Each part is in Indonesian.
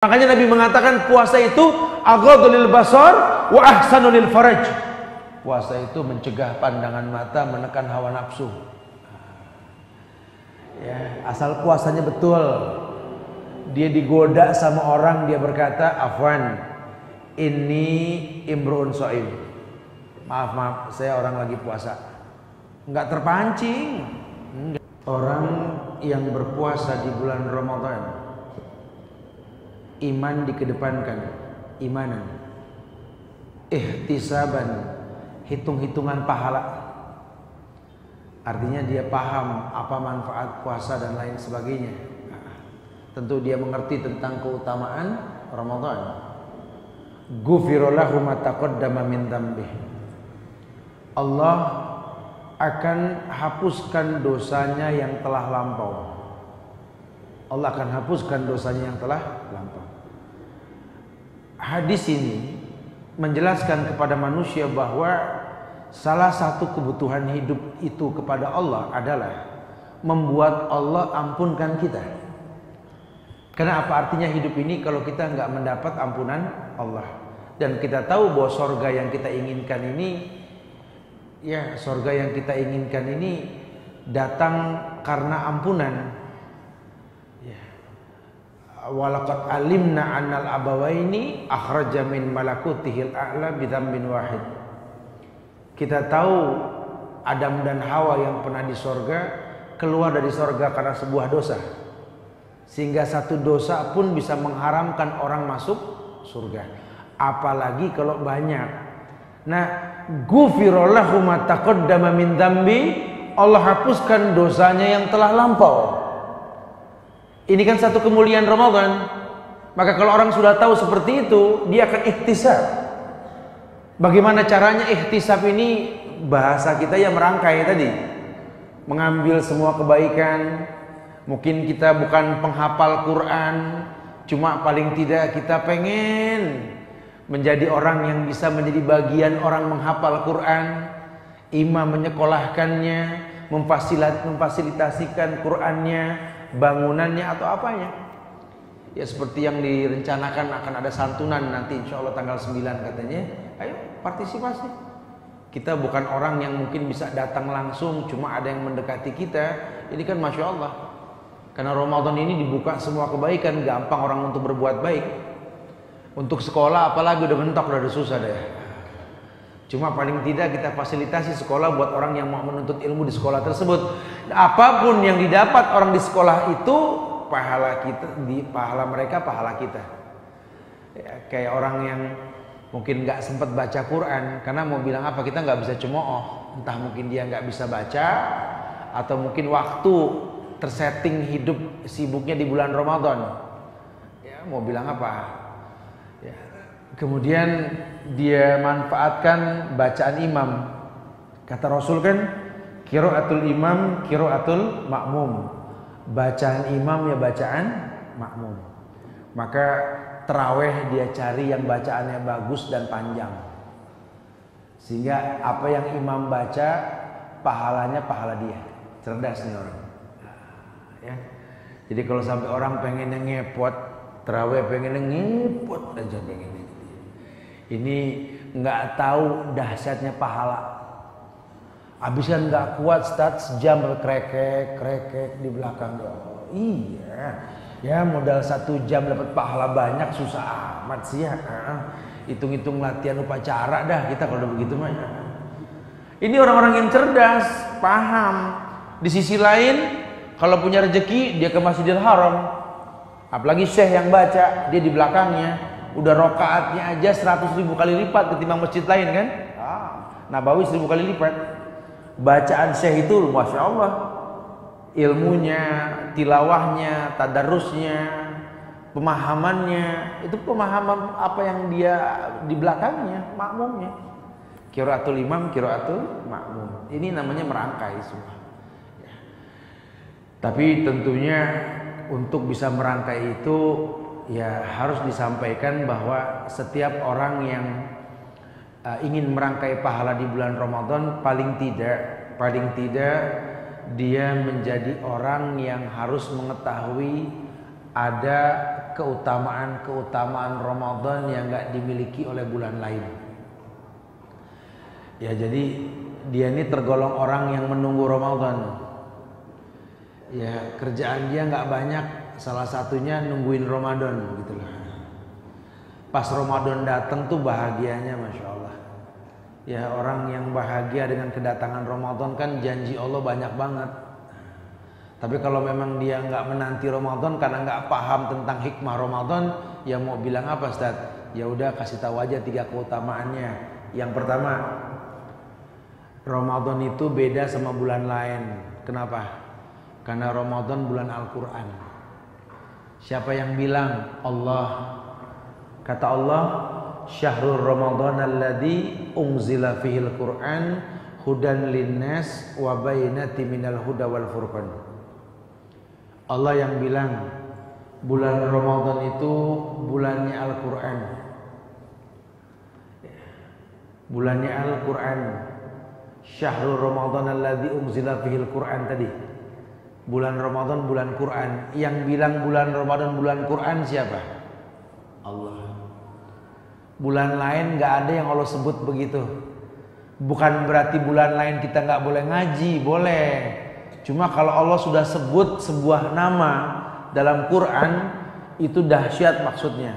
Makanya Nabi mengatakan puasa itu aghaddu lil basar wa ahsanu lil faraj. Puasa itu mencegah pandangan mata, menekan hawa nafsu. Ya, asal puasanya betul. Dia digoda sama orang, dia berkata, "Afwan, ini imruun shaim." Maaf, saya orang lagi puasa. Enggak terpancing. Orang yang berpuasa di bulan Ramadan, iman dikedepankan, imanan, ihtisaban, hitung-hitungan pahala. Artinya dia paham apa manfaat puasa dan lain sebagainya. Tentu dia mengerti tentang keutamaan Ramadan. Ghufira lahu ma taqaddama min dzambih. Allah akan hapuskan dosanya yang telah lampau. Allah akan hapuskan dosanya yang telah lampau. Hadis ini menjelaskan kepada manusia bahwa salah satu kebutuhan hidup itu kepada Allah adalah membuat Allah ampunkan kita. Karena apa artinya hidup ini kalau kita nggak mendapat ampunan Allah? Dan kita tahu bahwa sorga yang kita inginkan ini, ya sorga yang kita inginkan ini datang karena ampunan. Walaqad alimna annal abawaini akhraja min malakutihil a'la bidzambin wahid. Kita tahu Adam dan Hawa yang pernah di sorga keluar dari sorga karena sebuah dosa, sehingga satu dosa pun bisa mengharamkan orang masuk surga, apalagi kalau banyak. Nah, ghufira lahu ma taqaddama min dzambi, Allah hapuskan dosanya yang telah lampau. Ini kan satu kemuliaan Ramadan. Maka kalau orang sudah tahu seperti itu, dia akan ihtisab. Bagaimana caranya ihtisab ini? Bahasa kita yang merangkai tadi, mengambil semua kebaikan. Mungkin kita bukan penghafal Quran, cuma paling tidak kita pengen menjadi orang yang bisa menjadi bagian orang menghafal Quran, imam menyekolahkannya, memfasilitasikan Qurannya, bangunannya atau apanya. Ya seperti yang direncanakan akan ada santunan nanti insya Allah tanggal 9 katanya. Ayo partisipasi. Kita bukan orang yang mungkin bisa datang langsung, cuma ada yang mendekati kita. Ini kan Masya Allah, karena Ramadan ini dibuka semua kebaikan, gampang orang untuk berbuat baik. Untuk sekolah apalagi udah mentok, udah susah deh. Cuma paling tidak kita fasilitasi sekolah buat orang yang mau menuntut ilmu di sekolah tersebut. Apapun yang didapat orang di sekolah itu, pahala kita, di pahala mereka pahala kita. Ya, kayak orang yang mungkin nggak sempat baca Quran karena mau bilang apa, kita nggak bisa cemooh. Entah mungkin dia nggak bisa baca, atau mungkin waktu tersetting hidup sibuknya di bulan Ramadan. Ya, mau bilang apa? Ya. Kemudian dia manfaatkan bacaan imam. Kata Rasul kan, qiraatul imam qiraatul makmum. Bacaan imam ya bacaan makmum. Maka taraweh dia cari yang bacaannya bagus dan panjang, sehingga apa yang imam baca pahalanya pahala dia. Cerdas nih orang. Ya. Jadi kalau sampai orang pengen ngepot taraweh, pengen ngepot aja pengen. Ini nggak tahu dahsyatnya pahala. Abisnya nggak kuat, start sejam krekek di belakang. Oh, iya, ya modal 1 jam dapat pahala banyak, susah amat sih ya. Hitung-hitung latihan upacara dah kita kalau udah begitu mah. Ini orang-orang yang cerdas, paham. Di sisi lain, kalau punya rezeki dia ke Masjidil Haram. Apalagi syekh yang baca, dia di belakangnya. Udah rokaatnya aja 100.000 kali lipat ketimbang masjid lain kan? Nabawi 1000 kali lipat. Bacaan syekh itu Masya Allah, ilmunya, tilawahnya, tadarusnya, pemahamannya, itu pemahaman apa yang dia di belakangnya, makmumnya. Qiraatul imam, qiraatul makmum. Ini namanya merangkai semua. Ya. Tapi tentunya untuk bisa merangkai itu, ya harus disampaikan bahwa setiap orang yang ingin merangkai pahala di bulan Ramadan, paling tidak dia menjadi orang yang harus mengetahui ada keutamaan Ramadan yang nggak dimiliki oleh bulan lain. Ya, jadi dia ini tergolong orang yang menunggu Ramadan. Ya, kerjaan dia nggak banyak, salah satunya nungguin Ramadan gitulah. Pas Ramadan datang tuh bahagianya, masya Allah. Ya, orang yang bahagia dengan kedatangan Ramadan kan janji Allah banyak banget. Tapi kalau memang dia nggak menanti Ramadan karena nggak paham tentang hikmah Ramadan, ya mau bilang apa, Ustaz? Ya udah, kasih tahu aja 3 keutamaannya. Yang pertama, Ramadan itu beda sama bulan lain. Kenapa? Karena Ramadan bulan Al-Quran. Siapa yang bilang? Allah. Kata Allah, Syahrul Ramadan alladzi unzila fihil Qur'an hudan linnas wa bainati minal huda wal furqan. Allah yang bilang bulan Ramadan itu bulannya Al-Quran. Bulannya Al-Quran. Syahrul Ramadan alladzi unzila fihil Qur'an tadi. Bulan Ramadan bulan Quran. Yang bilang bulan Ramadan bulan Quran siapa? Allah. Bulan lain gak ada yang Allah sebut begitu. Bukan berarti bulan lain kita gak boleh ngaji, boleh. Cuma kalau Allah sudah sebut sebuah nama dalam Quran, itu dahsyat maksudnya.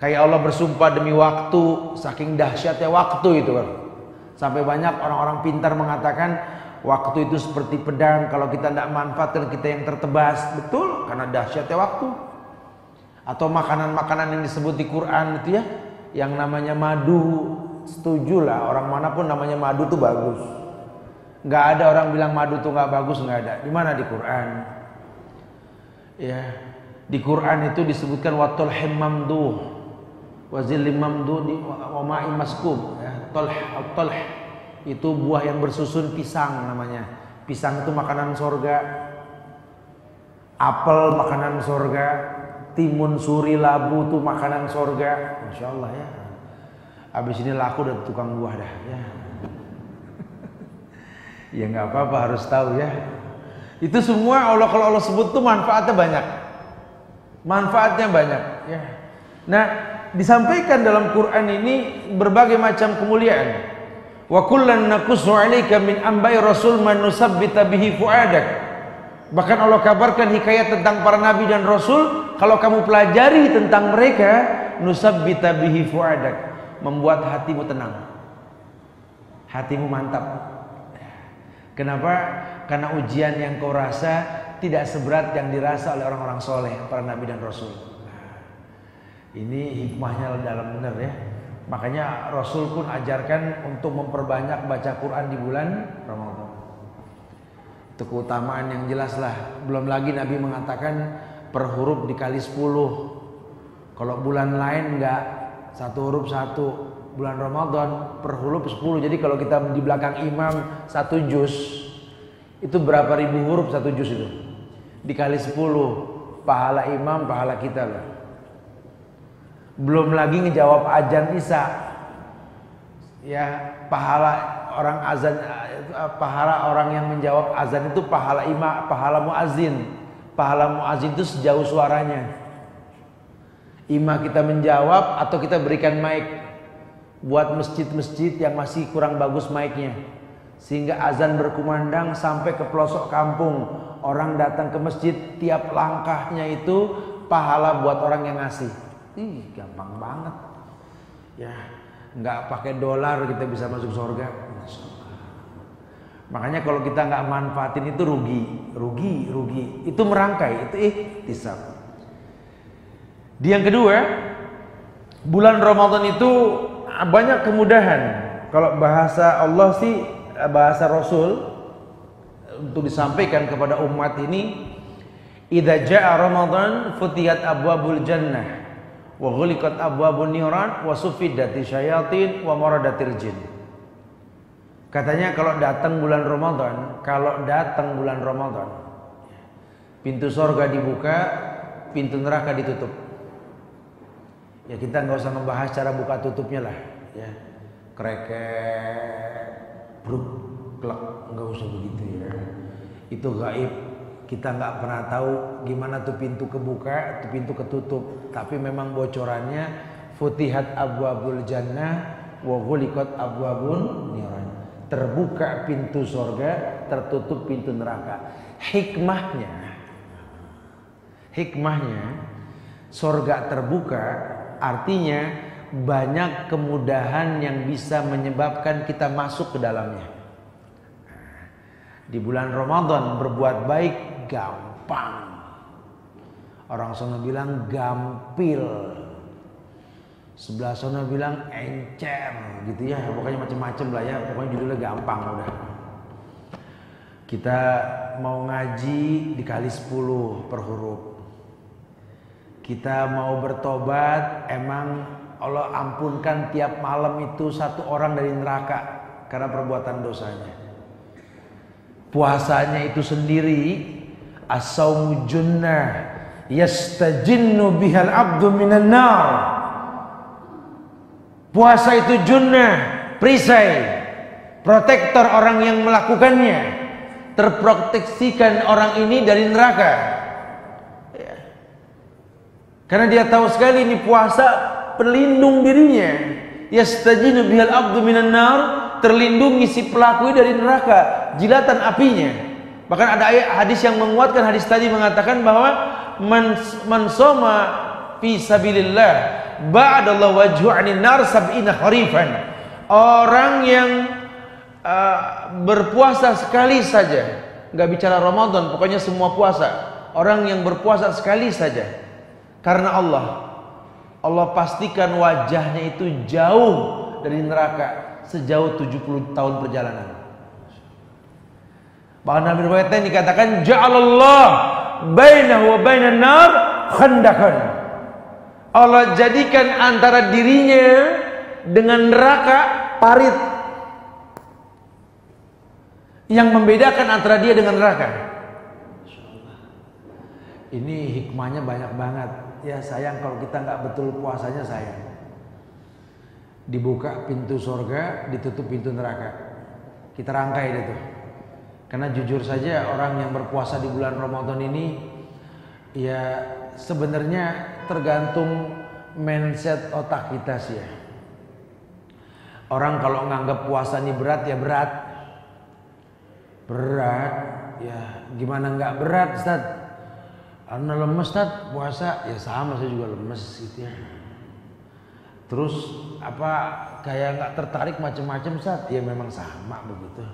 Kayak Allah bersumpah demi waktu, saking dahsyatnya waktu itu kan. Sampai banyak orang-orang pintar mengatakan waktu itu seperti pedang, kalau kita tidak manfaatkan kita yang tertebas. Betul, karena dahsyatnya waktu. Atau makanan-makanan yang disebut di Quran itu ya, yang namanya madu, setuju lah, orang manapun namanya madu itu bagus. Nggak ada orang bilang madu itu nggak bagus, nggak ada. Di mana di Quran? Ya, di Quran itu disebutkan watul himamduh, wazilim mamduh, wa ma'im maskub. Ya, talh itu buah yang bersusun pisang namanya. Pisang itu makanan sorga. Apel makanan sorga. Timun suri labu itu makanan sorga. Masya Allah ya. Abis ini laku dari tukang buah dah. Ya. Ya nggak apa-apa, harus tahu ya. Itu semua Allah, kalau Allah sebut tuh manfaatnya banyak. Manfaatnya banyak ya. Nah, disampaikan dalam Quran ini berbagai macam kemuliaan. Wa kullan naqussu 'alaika min ambai rasul man nusabbita bihi fuadak. Bahkan Allah kabarkan hikayat tentang para nabi dan rasul, kalau kamu pelajari tentang mereka, nusabbita bihi fuadak, membuat hatimu tenang. Hatimu mantap. Kenapa? Karena ujian yang kau rasa tidak seberat yang dirasa oleh orang-orang soleh, para nabi dan rasul. Ini hikmahnya dalam benar ya. Makanya Rasul pun ajarkan untuk memperbanyak baca Quran di bulan Ramadan. Itu keutamaan yang jelas lah. Belum lagi Nabi mengatakan per huruf dikali 10. Kalau bulan lain enggak, 1 huruf 1. Bulan Ramadan per huruf 10. Jadi kalau kita di belakang imam 1 juz, itu berapa ribu huruf 1 juz itu? Dikali 10, pahala imam, pahala kita lah. Belum lagi ngejawab azan Isya. Ya, pahala orang azan, pahala orang yang menjawab azan itu pahala imam, pahala muazin. Pahala muazin itu sejauh suaranya. Imam kita menjawab atau kita berikan mic. Buat masjid-masjid yang masih kurang bagus mic-nya, sehingga azan berkumandang sampai ke pelosok kampung. Orang datang ke masjid, tiap langkahnya itu pahala buat orang yang ngasih. Gampang banget ya, nggak pakai dolar kita bisa masuk surga. Makanya kalau kita nggak manfaatin itu rugi. Itu merangkai, itu ihtisab. Yang kedua, bulan Ramadan itu banyak kemudahan. Kalau bahasa Allah sih, bahasa Rasul untuk disampaikan kepada umat ini, idza jaa Ramadan futiyat abwabul jannah wa ghuliqat abwabun niran wa suffidati syayatin wa maradatil jin. Katanya kalau datang bulan Ramadan, pintu surga dibuka, pintu neraka ditutup. Ya kita nggak usah membahas cara buka tutupnya lah, ya kreket, bruk, klek, nggak usah begitu ya. Itu gaib, kita nggak pernah tahu gimana tuh pintu kebuka, tuh pintu ketutup. Tapi memang bocorannya futihat abwabul jannah wa ghuliqat abwabun niran. Terbuka pintu surga, tertutup pintu neraka. Hikmahnya surga terbuka artinya banyak kemudahan yang bisa menyebabkan kita masuk ke dalamnya. Di bulan Ramadan berbuat baik gampang. Orang sana bilang gampil, sebelah sana bilang encer gitu ya. Pokoknya macam-macam lah ya. Pokoknya judulnya gampang udah. Kita mau ngaji dikali 10 per huruf. Kita mau bertobat, emang Allah ampunkan tiap malam itu satu orang dari neraka karena perbuatan dosanya. Puasanya itu sendiri as-saumu junnah yastajinnu bihal abdu minan nar. Puasa itu junnah, perisai, protektor orang yang melakukannya, terproteksikan orang ini dari neraka. Ya. Karena dia tahu sekali ini puasa pelindung dirinya. Yastajinu bihal abdu minan nar, terlindungi si pelaku dari neraka, jilatan apinya. Bahkan ada hadis yang menguatkan hadis tadi mengatakan bahwa man soma fi sabilillah ba'dallahu wajhu 'anil nar sab'ina kharifan. Orang yang berpuasa sekali saja, nggak bicara Ramadan, pokoknya semua puasa. Orang yang berpuasa sekali saja karena Allah pastikan wajahnya itu jauh dari neraka sejauh 70 tahun perjalanan. Bahkan dalam riwayatnya dikatakan ja'alallah bainahu wa bainan nar khandakan. Allah jadikan antara dirinya dengan neraka parit yang membedakan antara dia dengan neraka. Ini hikmahnya banyak banget. Ya sayang kalau kita nggak betul puasanya sayang. Dibuka pintu surga, ditutup pintu neraka. Kita rangkai deh tuh. Karena jujur saja orang yang berpuasa di bulan Ramadan ini ya sebenarnya tergantung mindset otak kita sih ya. Orang kalau nganggap puasa ini berat ya berat. Berat ya gimana nggak berat Ustaz? Karena lemes Ustaz puasa ya sama saya juga lemes gitu ya. Terus apa kayak nggak tertarik macam-macam Ustaz? Ya memang sama begitu.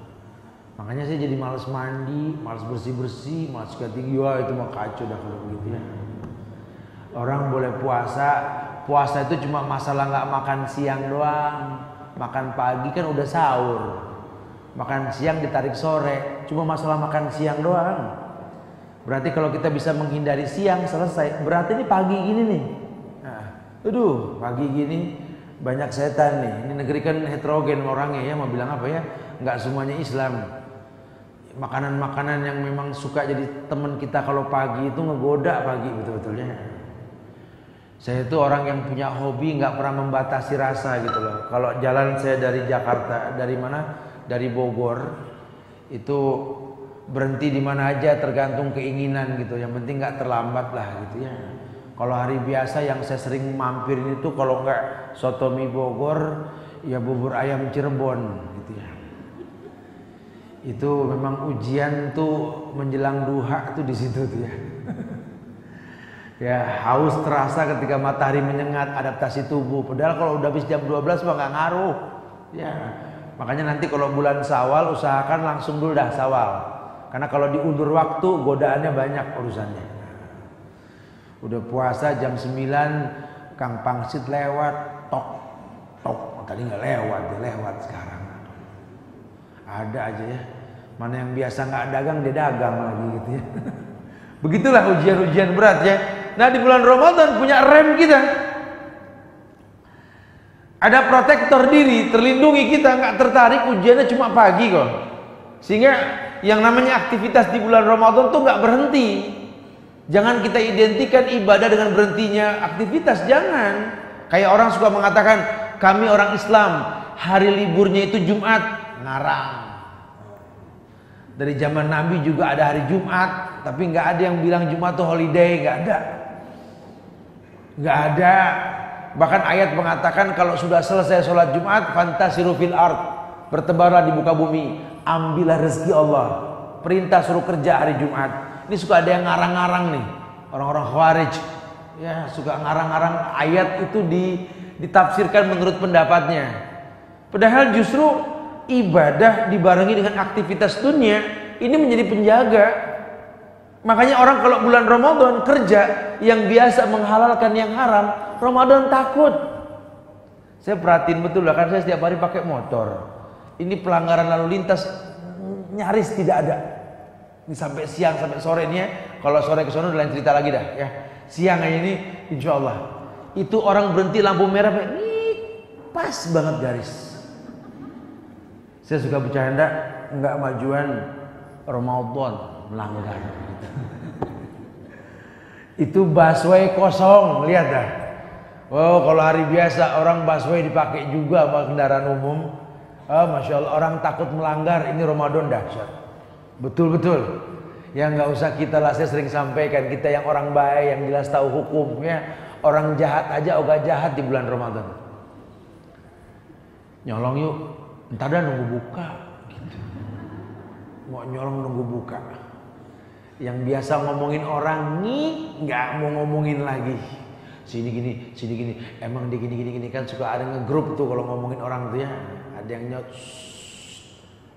Makanya saya jadi malas mandi, malas bersih-bersih, malas sikat gigi. Wah itu mah kacau dah kalau begitu ya. Orang boleh puasa itu cuma masalah nggak makan siang doang. Makan pagi kan udah sahur. Makan siang ditarik sore, cuma masalah makan siang doang. Berarti kalau kita bisa menghindari siang selesai. Berarti ini pagi gini nih. Nah, aduh pagi gini banyak setan nih. Ini negeri kan heterogen orangnya ya, mau bilang apa ya? Nggak semuanya Islam. Makanan-makanan yang memang suka jadi teman kita kalau pagi itu ngegoda pagi betul-betulnya. Saya itu orang yang punya hobi nggak pernah membatasi rasa gitu loh. Kalau jalan saya dari Jakarta, dari mana? Dari Bogor, itu berhenti di mana aja tergantung keinginan gitu. Yang penting nggak terlambat lah gitu ya. Kalau hari biasa yang saya sering mampirin itu kalau nggak soto mie Bogor, ya bubur ayam Cirebon gitu ya. Itu memang ujian tuh menjelang duha tuh di situ tuh ya. Ya haus terasa ketika matahari menyengat, adaptasi tubuh. Padahal kalau udah habis jam 12 mah nggak ngaruh. Ya makanya nanti kalau bulan Syawal usahakan langsung dulu dah Syawal. Karena kalau diundur waktu godaannya banyak urusannya. Udah puasa jam 9 Kang Pangsit lewat tok. Tadi nggak lewat, dia lewat sekarang. Ada aja ya. Mana yang biasa nggak dagang dia dagang lagi gitu ya. Begitulah ujian-ujian berat ya. Nah di bulan Ramadan punya rem kita. Ada protektor diri, terlindungi kita, nggak tertarik ujiannya cuma pagi kok. Sehingga yang namanya aktivitas di bulan Ramadan tuh nggak berhenti. Jangan kita identikan ibadah dengan berhentinya aktivitas, jangan. Kayak orang suka mengatakan, kami orang Islam, hari liburnya itu Jumat, ngarang. Dari zaman Nabi juga ada hari Jumat, tapi nggak ada yang bilang Jumat itu holiday, nggak ada. Nggak ada. Bahkan ayat mengatakan kalau sudah selesai sholat Jumat, fantasiru fil ard, bertebarlah di muka bumi, ambillah rezeki Allah. Perintah suruh kerja hari Jumat. Ini suka ada yang ngarang-ngarang nih, orang-orang Khawarij, ya suka ngarang-ngarang ayat itu ditafsirkan menurut pendapatnya. Padahal justru ibadah dibarengi dengan aktivitas dunia ini menjadi penjaga. Makanya orang kalau bulan Ramadan kerja yang biasa menghalalkan yang haram, Ramadan takut. Saya perhatiin betul lah, kan saya setiap hari pakai motor. Ini pelanggaran lalu lintas nyaris tidak ada. Ini sampai siang sampai sore ini ya. Kalau sore ke sana udah lain cerita lagi dah ya. Siang ini insya Allah itu orang berhenti lampu merah, ini pas banget garis. Saya suka bercanda, enggak majuan Ramadan melanggar. Itu busway kosong, lihat dah. Oh, kalau hari biasa orang busway dipakai juga sama kendaraan umum. Oh, Masya Allah, orang takut melanggar. Ini Ramadan dahsyat. Betul-betul. Ya nggak usah kita lah, saya sering sampaikan, kita yang orang baik, yang jelas tahu hukumnya. Orang jahat aja ogah jahat di bulan Ramadan. Nyolong yuk. Entar dah nunggu buka gitu. Mau nyolong nunggu buka. Yang biasa ngomongin orang nih nggak mau ngomongin lagi. Sini gini. Emang di gini kan suka ada ngegrup tuh kalau ngomongin orang tuh ya. Ada yang nyaut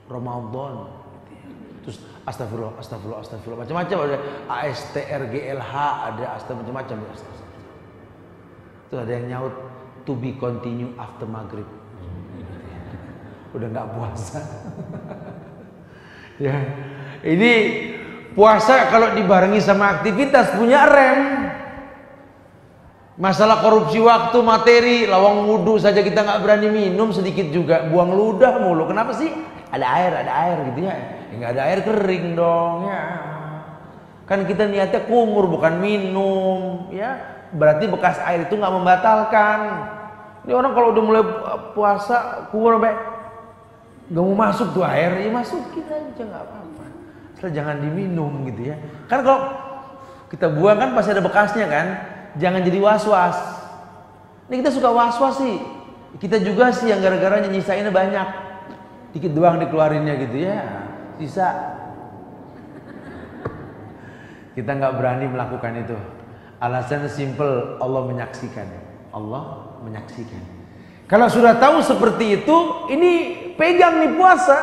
Ramadan gitu ya. Terus astagfirullah macam-macam, ada ASTRGLH, ada macam-macam. Terus ada yang nyaut to be continue after maghrib. Udah nggak puasa. Ya, ini puasa kalau dibarengi sama aktivitas punya rem. Masalah korupsi waktu, materi, lawang wudhu saja kita nggak berani minum sedikit juga, buang ludah mulu. Kenapa sih? Ada air gitu ya. Nggak ada air kering dong ya. Kan kita niatnya kumur bukan minum ya. Berarti bekas air itu nggak membatalkan. Ini orang kalau udah mulai puasa kumur sampai gak mau masuk tuh air, ya masukin aja nggak apa-apa. Asal jangan diminum gitu ya. Kan kalau kita buang kan pasti ada bekasnya kan. Jangan jadi was-was. Ini kita suka was-was sih. Kita juga sih yang gara-garanya nyisainnya banyak. Dikit doang dikeluarinnya gitu ya. Sisa. Kita nggak berani melakukan itu. Alasannya simple, Allah menyaksikan. Allah menyaksikan. Kalau sudah tahu seperti itu, ini pegang nih puasa.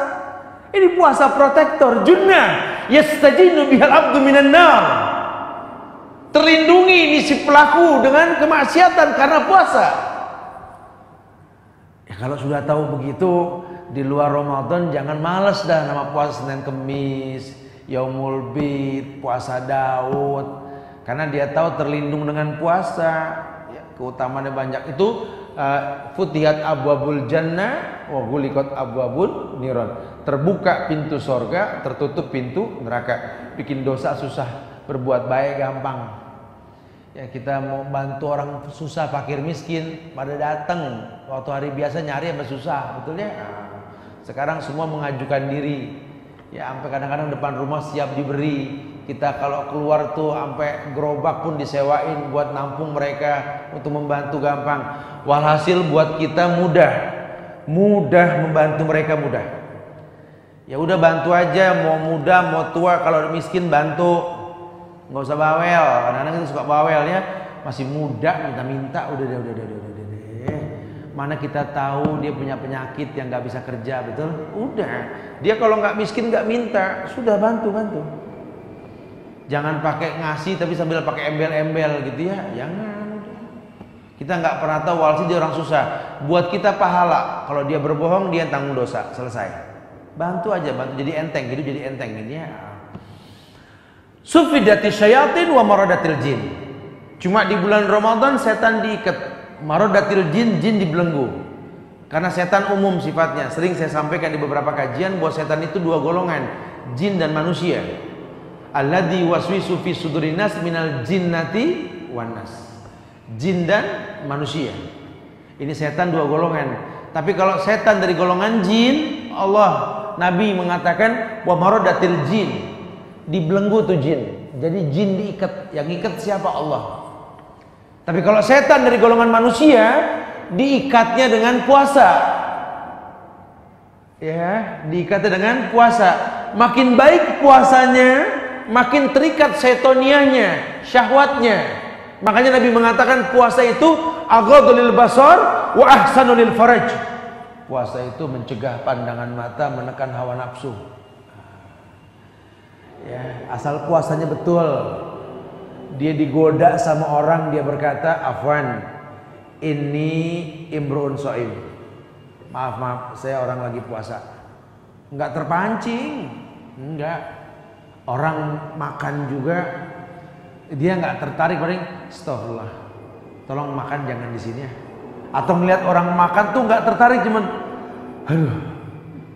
Ini puasa protektor, junnah yastajinu bihal abdu minan nar. Terlindungi ini si pelaku dengan kemaksiatan karena puasa. Ya kalau sudah tahu begitu, di luar Ramadan jangan males dah nama puasa Senin Kemis, Yaumul Bid, puasa Daud. Karena dia tahu terlindung dengan puasa. Ya, keutamaannya banyak itu. Futihat abwabul jannah wa ghuliqat abwabun niron. Terbuka pintu sorga, tertutup pintu neraka. Bikin dosa susah, berbuat baik gampang. Ya kita mau bantu orang susah, fakir miskin pada datang. Waktu hari biasa nyari sama susah, betul ya? Sekarang semua mengajukan diri. Ya sampai kadang-kadang depan rumah siap diberi. Kita kalau keluar tuh sampai gerobak pun disewain buat nampung mereka untuk membantu gampang. Walhasil buat kita mudah membantu mereka mudah. Ya udah bantu aja, mau muda mau tua, kalau miskin bantu, nggak usah bawel. Kadang-kadang kita suka bawel ya, masih muda minta-minta, udah. Mana kita tahu dia punya penyakit yang nggak bisa kerja, betul? Udah, dia kalau nggak miskin nggak minta, sudah bantu. Jangan pakai ngasih tapi sambil pakai embel-embel gitu ya, jangan. Kita nggak pernah tahu walhasil dia orang susah. Buat kita pahala, kalau dia berbohong dia tanggung dosa, selesai. Bantu aja, bantu jadi enteng, gitu jadi enteng gitu ya. Sufidati syayatin wa maradatil jin. Cuma di bulan Ramadan setan diikat, maradatil jin dibelenggu. Karena setan umum sifatnya. Sering saya sampaikan di beberapa kajian bahwa setan itu dua golongan, jin dan manusia. Alladzi waswisu fi sudurin nas minal jinnati wan nas. Jin dan manusia. Ini setan dua golongan. Tapi kalau setan dari golongan jin, Allah Nabi mengatakan wa maradatil jin, dibelenggu tuh jin. Jadi jin diikat, yang ikat siapa? Allah. Tapi kalau setan dari golongan manusia, diikatnya dengan puasa. Ya, diikatnya dengan puasa. Makin baik puasanya, makin terikat setoniahnya, syahwatnya. Makanya Nabi mengatakan puasa itu aghaddu lil basar wa ahsanu lil faraj. Puasa itu mencegah pandangan mata, menekan hawa nafsu. Ya, asal puasanya betul. Dia digoda sama orang, dia berkata, "Afwan, ini imru'un shaim." Maaf, saya orang lagi puasa. Enggak terpancing. Enggak. Orang makan juga dia enggak tertarik, paling astagfirullah. Tolong makan jangan di sini ya. Atau melihat orang makan tuh enggak tertarik, cuman aduh.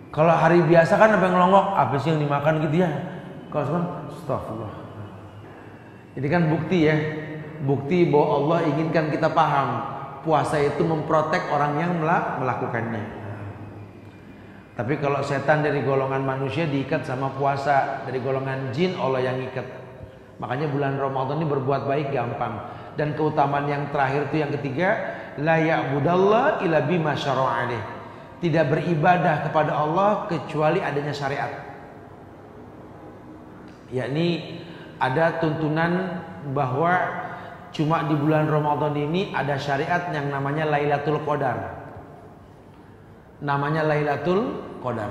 Kalau hari biasa kan sampai ngelongok, apa sih yang dimakan gitu ya. Kalau sekarang astagfirullah. Ini kan bukti ya. Bukti bahwa Allah inginkan kita paham. Puasa itu memprotek orang yang melakukannya. Tapi kalau setan dari golongan manusia diikat sama puasa, dari golongan jin Allah yang ikat. Makanya bulan Ramadan ini berbuat baik gampang. Dan keutamaan yang terakhir itu yang ketiga, la ya'budallah illa bima syara'a alaih. Tidak beribadah kepada Allah kecuali adanya syariat. Yakni ada tuntunan bahwa cuma di bulan Ramadan ini ada syariat yang namanya Lailatul Qadar. Namanya Lailatul Qadar.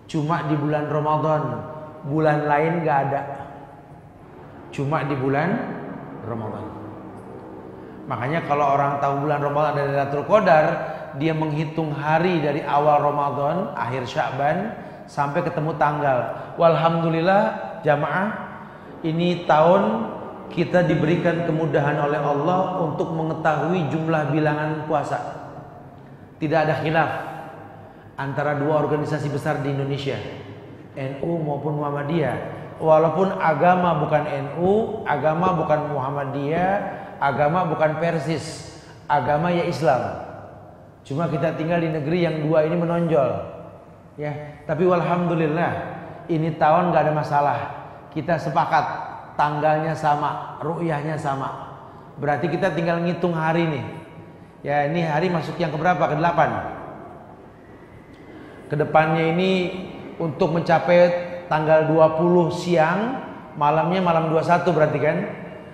Cuma di bulan Ramadan, bulan lain gak ada. Cuma di bulan Ramadan. Makanya kalau orang tahu bulan Ramadan ada Lailatul Qadar, dia menghitung hari dari awal Ramadan, akhir Sya'ban sampai ketemu tanggal. Walhamdulillah jamaah, ini tahun kita diberikan kemudahan oleh Allah untuk mengetahui jumlah bilangan puasa. Tidak ada khilaf antara dua organisasi besar di Indonesia, NU maupun Muhammadiyah. Walaupun agama bukan NU, agama bukan Muhammadiyah, agama bukan Persis, agama ya Islam. Cuma kita tinggal di negeri yang dua ini menonjol. Ya, tapi walhamdulillah ini tahun gak ada masalah. Kita sepakat tanggalnya sama, ru'yahnya sama. Berarti kita tinggal ngitung hari nih. Ya, ini hari masuk yang keberapa? Ke-8. Kedepannya ini untuk mencapai tanggal 20 siang, malamnya malam 21 berarti kan?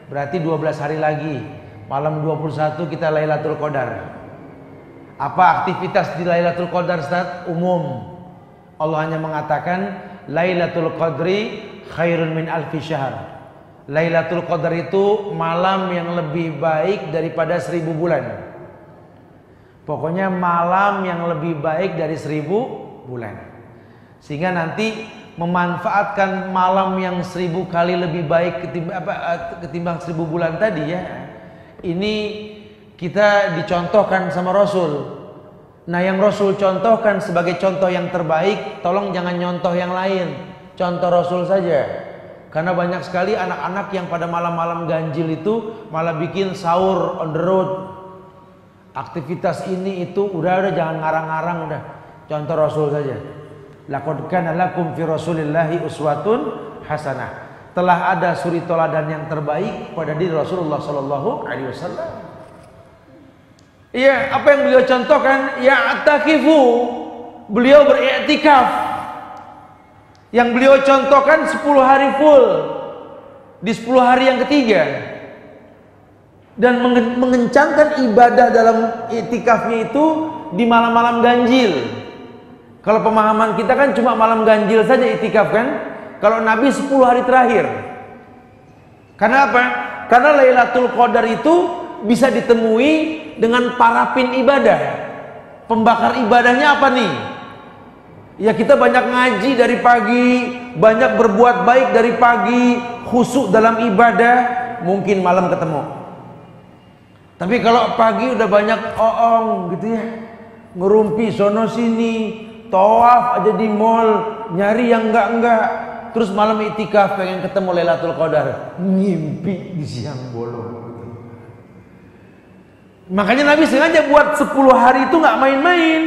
Berarti 12 hari lagi. Malam 21 kita Lailatul Qadar. Apa aktivitas di Lailatul Qadar, Ustaz? Umum. Allah hanya mengatakan Lailatul Qadri khairun min alfi syahr. Lailatul Qadar itu malam yang lebih baik daripada 1000 bulan. Pokoknya malam yang lebih baik dari 1000 bulan. Sehingga nanti memanfaatkan malam yang 1000 kali lebih baik ketimbang 1000 bulan tadi ya. Ini kita dicontohkan sama Rasul. Nah, yang Rasul contohkan sebagai contoh yang terbaik, tolong jangan nyontoh yang lain. Contoh Rasul saja. Karena banyak sekali anak-anak yang pada malam-malam ganjil itu malah bikin sahur on the road. Aktivitas ini itu udah jangan ngarang-ngarang udah. Contoh Rasul saja. Laqad kana lakum fi Rasulillahi uswatun hasanah. Telah ada suri teladan yang terbaik pada diri Rasulullah sallallahu alaihi wasallam. Iya, apa yang beliau contohkan? Ya'takifu. Beliau beriktikaf. Yang beliau contohkan 10 hari full di 10 hari yang ketiga, dan mengencangkan ibadah dalam iktikafnya itu di malam-malam ganjil. Kalau pemahaman kita kan cuma malam ganjil saja iktikaf kan. Kalau Nabi 10 hari terakhir. Karena apa? Karena Lailatul Qadar itu bisa ditemui dengan parafin ibadah. Pembakar ibadahnya apa nih? Ya, kita banyak ngaji dari pagi, banyak berbuat baik dari pagi, khusyuk dalam ibadah, mungkin malam ketemu. Tapi kalau pagi udah banyak oong gitu ya, ngerumpi sono sini, tawaf aja di mall, nyari yang enggak, terus malam iktikaf pengen ketemu Lailatul Qadar, ngimpi di siang bolong. Makanya Nabi sengaja buat 10 hari itu nggak main-main.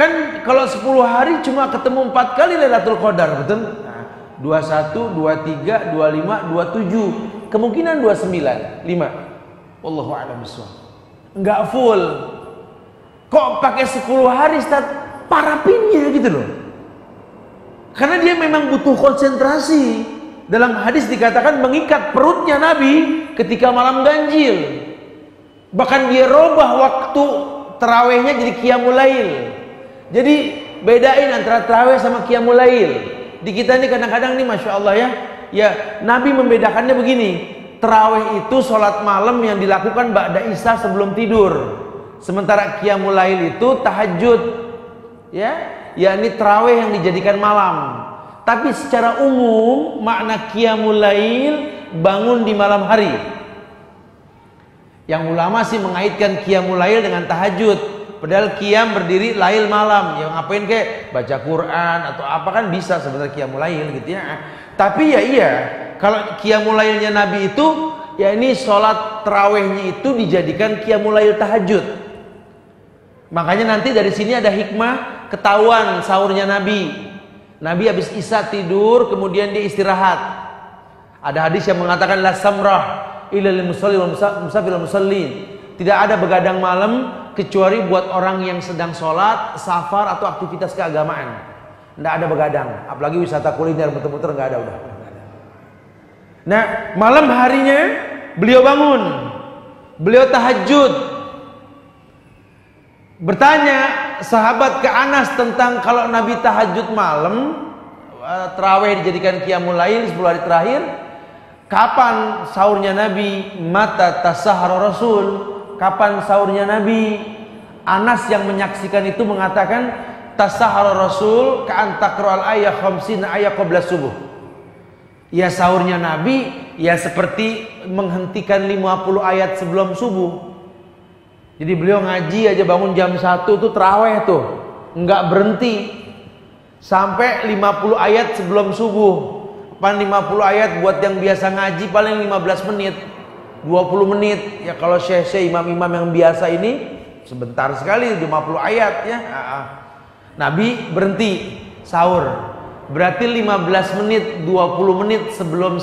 Kan kalau 10 hari cuma ketemu 4 kali Lailatul Qadar, betul? Nah, 21, 23, 25, 27. Kemungkinan 29, 5. Wallahu a'lam bishawab. Enggak full. Kok pakai 10 hari Ustaz? Parapinnya gitu loh. Karena dia memang butuh konsentrasi. Dalam hadis dikatakan mengikat perutnya Nabi ketika malam ganjil. Bahkan dia robah waktu tarawihnya jadi qiyamul lail. Jadi bedain antara tarawih sama qiyamul lail. Di kita ini kadang-kadang nih Masya Allah ya Nabi membedakannya begini. Tarawih itu sholat malam yang dilakukan ba'da isya sebelum tidur. Sementara qiyamul lail itu tahajud. Yakni tarawih yang dijadikan malam. Tapi secara umum makna qiyamul lail bangun di malam hari. Yang ulama sih mengaitkan qiyamul lail dengan tahajud. Padahal qiyam berdiri, lail malam. Yang ngapain kayak baca Quran atau apa kan bisa sebenarnya qiyamul lail gitu ya. Tapi iya, kalau qiyamul lailnya Nabi itu ya ini sholat tarawihnya itu dijadikan qiyamul lail tahajud. Makanya nanti dari sini ada hikmah ketahuan sahurnya Nabi. Nabi habis isya tidur, kemudian dia istirahat. Ada hadis yang mengatakan la samrah illa lil musalli wal musafir wal musallin. Tidak ada begadang malam kecuali buat orang yang sedang sholat, safar atau aktivitas keagamaan. Tidak ada begadang, apalagi wisata kuliner muter-muter nggak ada udah. Nah malam harinya beliau bangun, beliau tahajud. Bertanya sahabat ke Anas tentang kalau Nabi tahajud malam, tarawih dijadikan qiyamul lail 10 hari terakhir. Kapan sahurnya Nabi? Mata tasahhara Rasul. Kapan sahurnya Nabi? Anas yang menyaksikan itu mengatakan tasahhara Rasul ka'an taqra'al ayat 50 ayat qabla subuh. Ya sahurnya Nabi ya seperti menghentikan 50 ayat sebelum subuh. Jadi beliau ngaji aja bangun jam 1 tuh tarawih tuh, enggak berhenti sampai 50 ayat sebelum subuh. 50 ayat buat yang biasa ngaji paling 15 menit, 20 menit. Ya kalau syekh-syekh imam-imam yang biasa ini sebentar sekali 50 ayat ya. Nabi berhenti sahur. Berarti 15 menit, 20 menit sebelum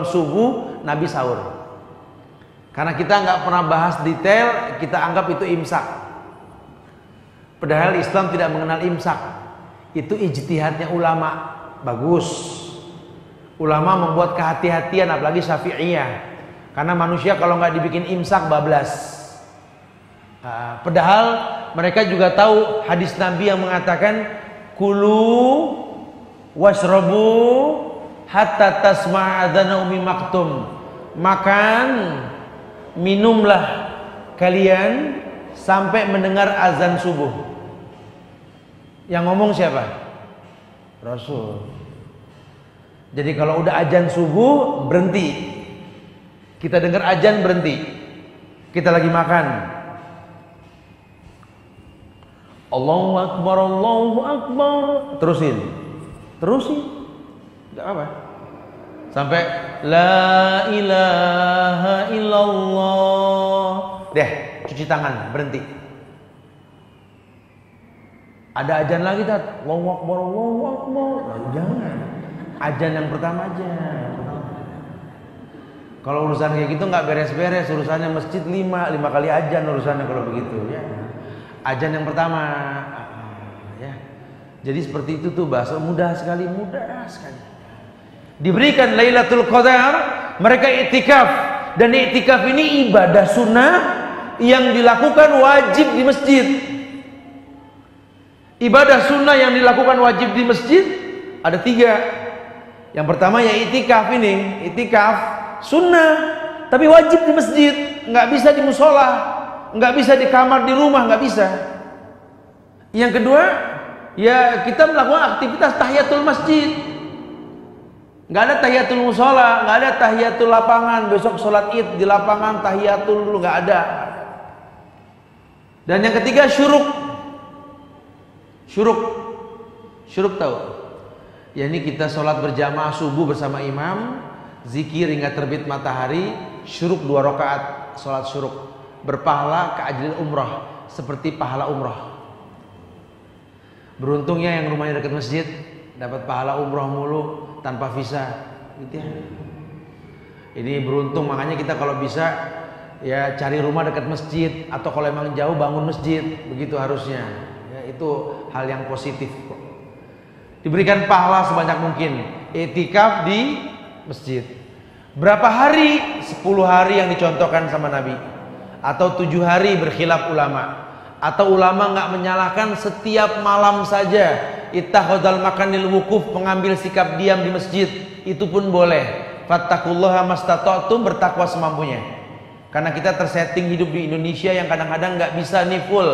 subuh Nabi sahur. Karena kita nggak pernah bahas detail, kita anggap itu imsak. Padahal Islam tidak mengenal imsak. Itu ijtihadnya ulama. Bagus. Ulama membuat kehati-hatian, apalagi Syafi'iyah. Karena manusia kalau nggak dibikin imsak bablas. Padahal mereka juga tahu hadis Nabi yang mengatakan kulu washrabu hatta tasma'a adzana ummi maktum. Makan, minumlah kalian sampai mendengar azan subuh. Yang ngomong siapa? Rasul. Jadi kalau udah azan subuh berhenti. Kita dengar azan berhenti. Kita lagi makan. Allahu Akbar, Allahu Akbar. Terusin. Enggak apa. Sampai la ilaha illallah. Deh, cuci tangan, berhenti. Ada azan lagi tak? Allahu Akbar, Allahu Akbar. Jangan. Azan yang pertama aja. Kalau urusan kayak gitu nggak beres-beres, urusannya masjid 5 kali azan urusannya kalau begitu ya. Azan yang pertama ya. Jadi seperti itu tuh bahasa mudah sekali. Diberikan Lailatul Qadar, mereka iktikaf, dan iktikaf ini ibadah sunnah yang dilakukan wajib di masjid. Ibadah sunnah yang dilakukan wajib di masjid ada 3. Yang pertama ya iktikaf ini, iktikaf sunnah, tapi wajib di masjid, nggak bisa di musola, nggak bisa di kamar di rumah, nggak bisa. Yang kedua, ya kita melakukan aktivitas tahiyatul masjid. Nggak ada tahiyatul musola, nggak ada tahiyatul lapangan. Besok sholat id di lapangan tahiyatul dulu, nggak ada. Dan yang ketiga syuruk. Syuruk tahu? Ya ini kita sholat berjamaah subuh bersama imam, zikir hingga terbit matahari, syuruk 2 rakaat, sholat syuruk berpahala keajil umrah seperti pahala umrah. Beruntungnya yang rumahnya dekat masjid, dapat pahala umroh mulu tanpa visa, gitu ya. Ini beruntung, makanya kita kalau bisa ya cari rumah dekat masjid, atau kalau emang jauh bangun masjid, begitu harusnya. Ya, itu hal yang positif. Diberikan pahala sebanyak mungkin. Iktikaf di masjid. Berapa hari? 10 hari yang dicontohkan sama Nabi, atau 7 hari berkhilaf ulama. Atau ulama nggak menyalahkan setiap malam saja ittakhadzal makanil wukuf, mengambil sikap diam di masjid, itu pun boleh. Fattaqullaha mastata'tum, bertakwa semampunya. Karena kita tersetting hidup di Indonesia yang kadang-kadang nggak bisa nih full.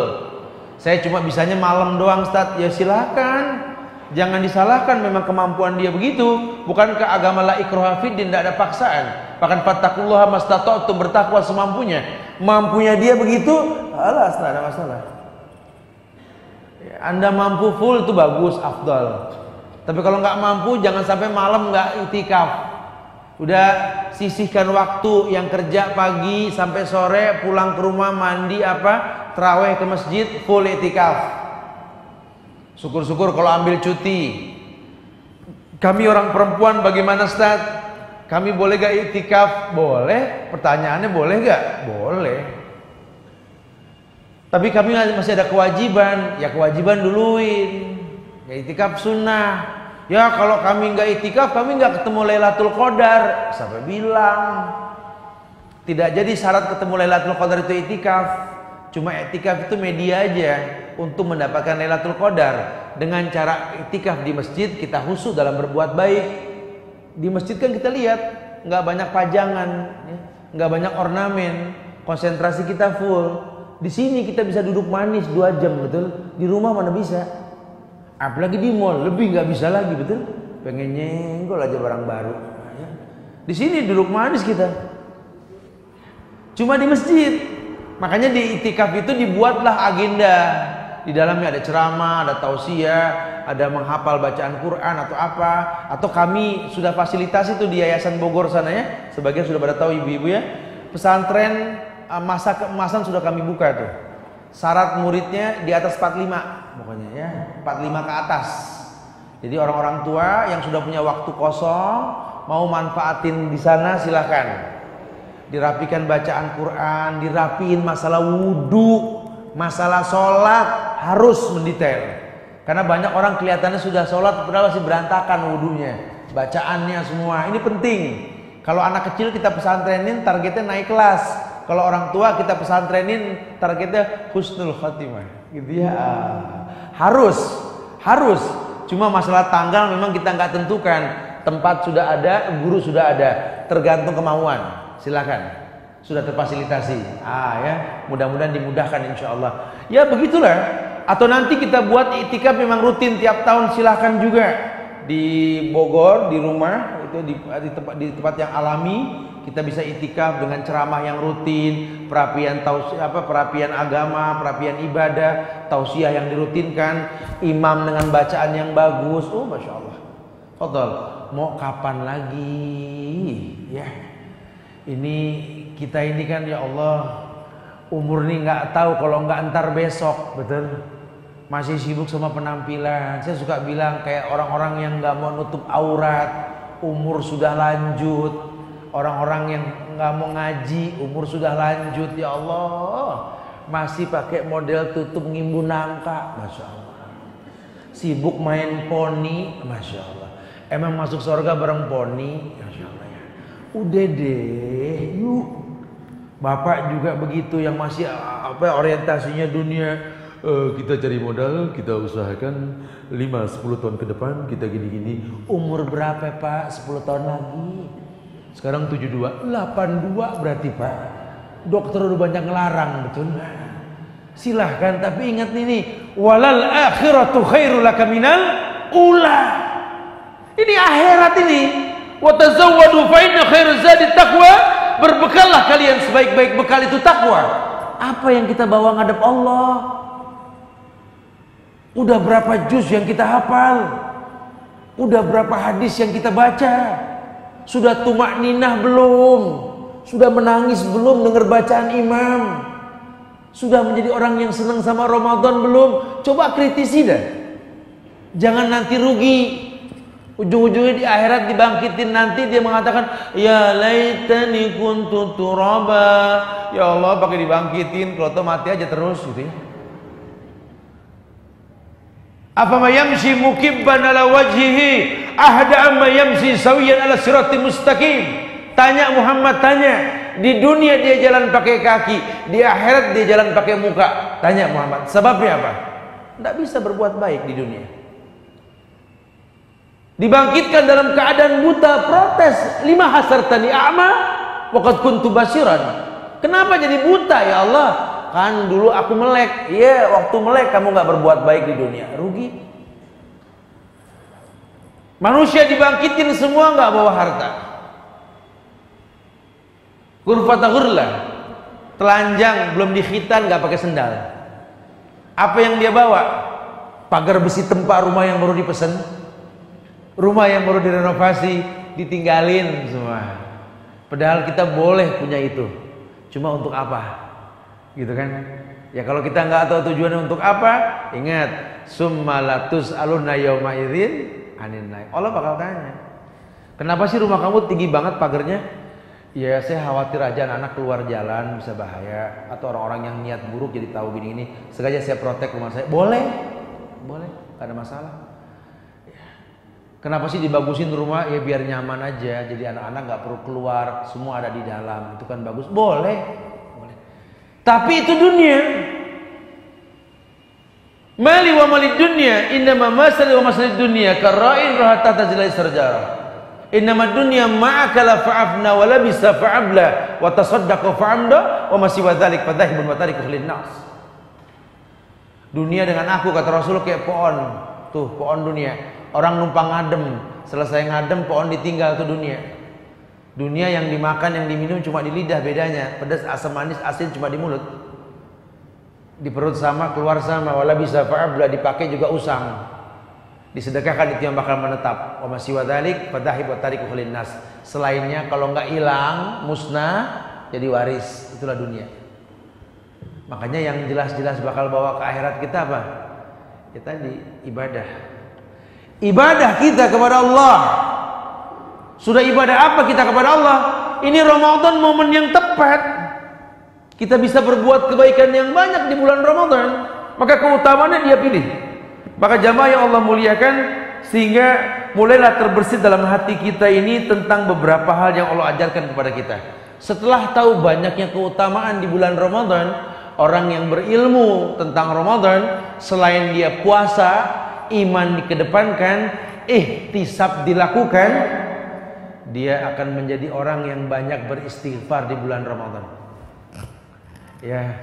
Saya cuma bisanya malam doang, Ustaz. Ya silakan, jangan disalahkan, memang kemampuan dia begitu. Bukankah agama la ikraha fiddin, tidak ada paksaan. Bahkan fattaqullaha mastata'tum, bertakwa semampunya. Mampunya dia begitu, alas, tidak ada masalah. Anda mampu full itu bagus, afdal. Tapi kalau nggak mampu, jangan sampai malam nggak itikaf. Udah sisihkan waktu yang kerja pagi sampai sore, pulang ke rumah mandi tarawih ke masjid, full itikaf. Syukur-syukur kalau ambil cuti. Kami orang perempuan bagaimana, Ustaz? Kami boleh gak iktikaf? Boleh. Pertanyaannya boleh gak? Boleh. Tapi kami masih ada kewajiban. Ya kewajiban duluin. Ya iktikaf sunnah. Ya kalau kami gak iktikaf, kami gak ketemu Lailatul Qadar. Siapa bilang? Tidak jadi syarat ketemu Lailatul Qadar itu iktikaf. Cuma iktikaf itu media aja untuk mendapatkan Lailatul Qadar. Dengan cara iktikaf di masjid, kita khusyuk dalam berbuat baik. Di masjid kan kita lihat nggak banyak pajangan, nggak banyak ornamen, konsentrasi kita full. Di sini kita bisa duduk manis 2 jam, betul? Di rumah mana bisa? Apalagi di mall lebih nggak bisa lagi, betul? Pengen nyenggol aja barang baru. Di sini duduk manis kita. Cuma di masjid. Makanya di iktikaf itu dibuatlah agenda. Di dalamnya ada ceramah, ada tausiah, ada menghafal bacaan Quran atau apa. Atau kami sudah fasilitasi itu di Yayasan Bogor sana ya. Sebagian sudah pada tahu ibu-ibu ya. Pesantren masa keemasan sudah kami buka tuh. Syarat muridnya di atas 45 pokoknya ya. 45 ke atas. Jadi orang-orang tua yang sudah punya waktu kosong, mau manfaatin di sana silakan. Dirapikan bacaan Quran, dirapiin masalah wudhu, masalah sholat harus mendetail. Karena banyak orang kelihatannya sudah sholat padahal masih berantakan wudhunya, bacaannya semua. Ini penting. Kalau anak kecil kita pesantrenin targetnya naik kelas. Kalau orang tua kita pesantrenin targetnya husnul khatimah. Gitu ya. Harus. Cuma masalah tanggal memang kita nggak tentukan. Tempat sudah ada, guru sudah ada, tergantung kemauan. Silakan, sudah terfasilitasi. Ya, mudah-mudahan dimudahkan insya Allah. Ya begitulah. Atau nanti kita buat iktikaf memang rutin tiap tahun, silahkan juga di Bogor di rumah itu di tempat yang alami kita bisa iktikaf dengan ceramah yang rutin, perapian agama, perapian ibadah, tausiah yang dirutinkan, imam dengan bacaan yang bagus. Oh masya Allah. Fadhal, mau kapan lagi? Ya. Ini kita ini kan ya Allah umur nih nggak tahu kalau nggak ntar besok, betul? Masih sibuk sama penampilan. Saya suka bilang kayak orang-orang yang nggak mau nutup aurat, umur sudah lanjut. Orang-orang yang nggak mau ngaji, umur sudah lanjut. Ya Allah, masih pakai model tutup ngimbu nangka, masya Allah. Sibuk main poni, masya Allah. Emang masuk surga bareng poni, masya Allah. Udah deh, yuk. Bapak juga begitu yang masih orientasinya dunia. Kita cari modal, kita usahakan 5-10 tahun ke depan kita gini-gini. Umur berapa Pak? 10 tahun lagi. Sekarang 72, 82 berarti Pak. Dokter udah banyak ngelarang, betul? Silahkan, tapi ingat nih, walal akhiratu khairul laka minal ula. Ini akhirat ini. Wa tazawwadu fa inna khairuz zadi taqwa. Berbekallah kalian, sebaik-baik bekal itu takwa. Apa yang kita bawa ngadep Allah? Udah berapa juz yang kita hafal? Udah berapa hadis yang kita baca? Sudah tumak ninah belum? Sudah menangis belum dengar bacaan imam? Sudah menjadi orang yang senang sama Ramadan belum? Coba kritisi dah. Jangan nanti rugi. Ujung-ujungnya di akhirat dibangkitin nanti dia mengatakan, ya laitani kuntu turaba. Ya Allah, pakai dibangkitin, kalau mati aja terus gitu ya. Afama yamshi mukibban ala wajhihi ahda amma yamshi sawiyan ala siratim mustaqim. Tanya Muhammad, tanya. Di dunia dia jalan pakai kaki, di akhirat dia jalan pakai muka. Tanya Muhammad, sebabnya apa? Tidak bisa berbuat baik di dunia. Dibangkitkan dalam keadaan buta, protes, lima hasartani a'ma waqad kuntu basiran. Kenapa jadi buta ya Allah? Kan dulu aku melek. Iya, waktu melek kamu nggak berbuat baik di dunia, rugi. Manusia dibangkitin semua nggak bawa harta. Ghurfata ghurla, telanjang, belum dikhitan, nggak pakai sendal. Apa yang dia bawa? Pagar besi tempat rumah yang baru dipesan, rumah yang baru direnovasi, ditinggalin semua. Padahal kita boleh punya itu. Cuma untuk apa? Gitu kan? Ya kalau kita nggak tahu tujuannya untuk apa, ingat, summa latus aluna yauma idzin anin naim. Allah bakal tanya, kenapa sih rumah kamu tinggi banget pagarnya? Ya saya khawatir aja anak-anak keluar jalan bisa bahaya, atau orang-orang yang niat buruk jadi tahu gini ini. Sengaja saya protek rumah saya. Boleh, boleh, gak ada masalah. Kenapa sih dibagusin rumah? Ya biar nyaman aja, jadi anak-anak gak perlu keluar, semua ada di dalam. Itu kan bagus. Boleh, boleh. Tapi itu dunia. Mali wa mali dunia, innama masali wa masali dunia karra'in rahata tajlai sarjara. Innama dunya ma'akala fa'afna wa labisa fa'abla wa tasaddaqa fa'amda wa masih wadhalik fadhahibun wa tariku linnas. Dunia dengan aku, kata Rasul, kayak pohon. Tuh pohon dunia. Orang numpang ngadem, selesai ngadem pohon ditinggal tuh dunia. Dunia yang dimakan, yang diminum cuma di lidah, bedanya pedas, asam, manis, asin cuma di mulut. Di perut sama, keluar sama. Wa labisa fa'abla, dipakai juga usang. Disedekahkan itu yang bakal menetap. Wa masih wadhalik fadhahib wa tariku linnas. Selainnya kalau nggak hilang, musnah, jadi waris. Itulah dunia. Makanya yang jelas-jelas bakal bawa ke akhirat kita apa? Ya tadi, ibadah. Ibadah kita kepada Allah. Sudah ibadah apa kita kepada Allah? Ini Ramadan momen yang tepat. Kita bisa berbuat kebaikan yang banyak di bulan Ramadan. Maka keutamaannya dia pilih. Maka jamaah yang Allah muliakan, sehingga mulailah terbersit dalam hati kita ini tentang beberapa hal yang Allah ajarkan kepada kita. Setelah tahu banyaknya keutamaan di bulan Ramadan, orang yang berilmu tentang Ramadan, selain dia puasa, iman dikedepankan, ihtisab dilakukan, dia akan menjadi orang yang banyak beristighfar di bulan Ramadan. Ya,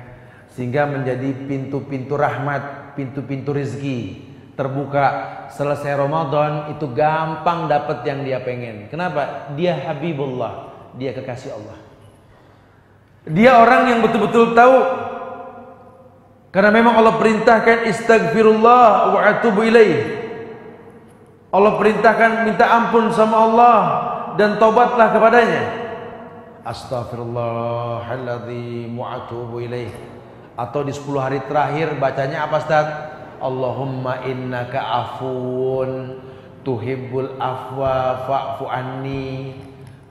sehingga menjadi pintu-pintu rahmat, pintu-pintu rezeki terbuka. Selesai Ramadan itu gampang dapat yang dia pengen. Kenapa? Dia Habibullah, dia kekasih Allah. Dia orang yang betul-betul tahu. Karena memang Allah perintahkan istaghfirullah wa atubu ilaih. Allah perintahkan minta ampun sama Allah dan taubatlah kepadanya. Astaghfirullahaladzim wa atubu ilaih. Atau di 10 hari terakhir bacanya apa Ustaz? Allahumma innaka afun tuhibbul afwa fa'fu anni.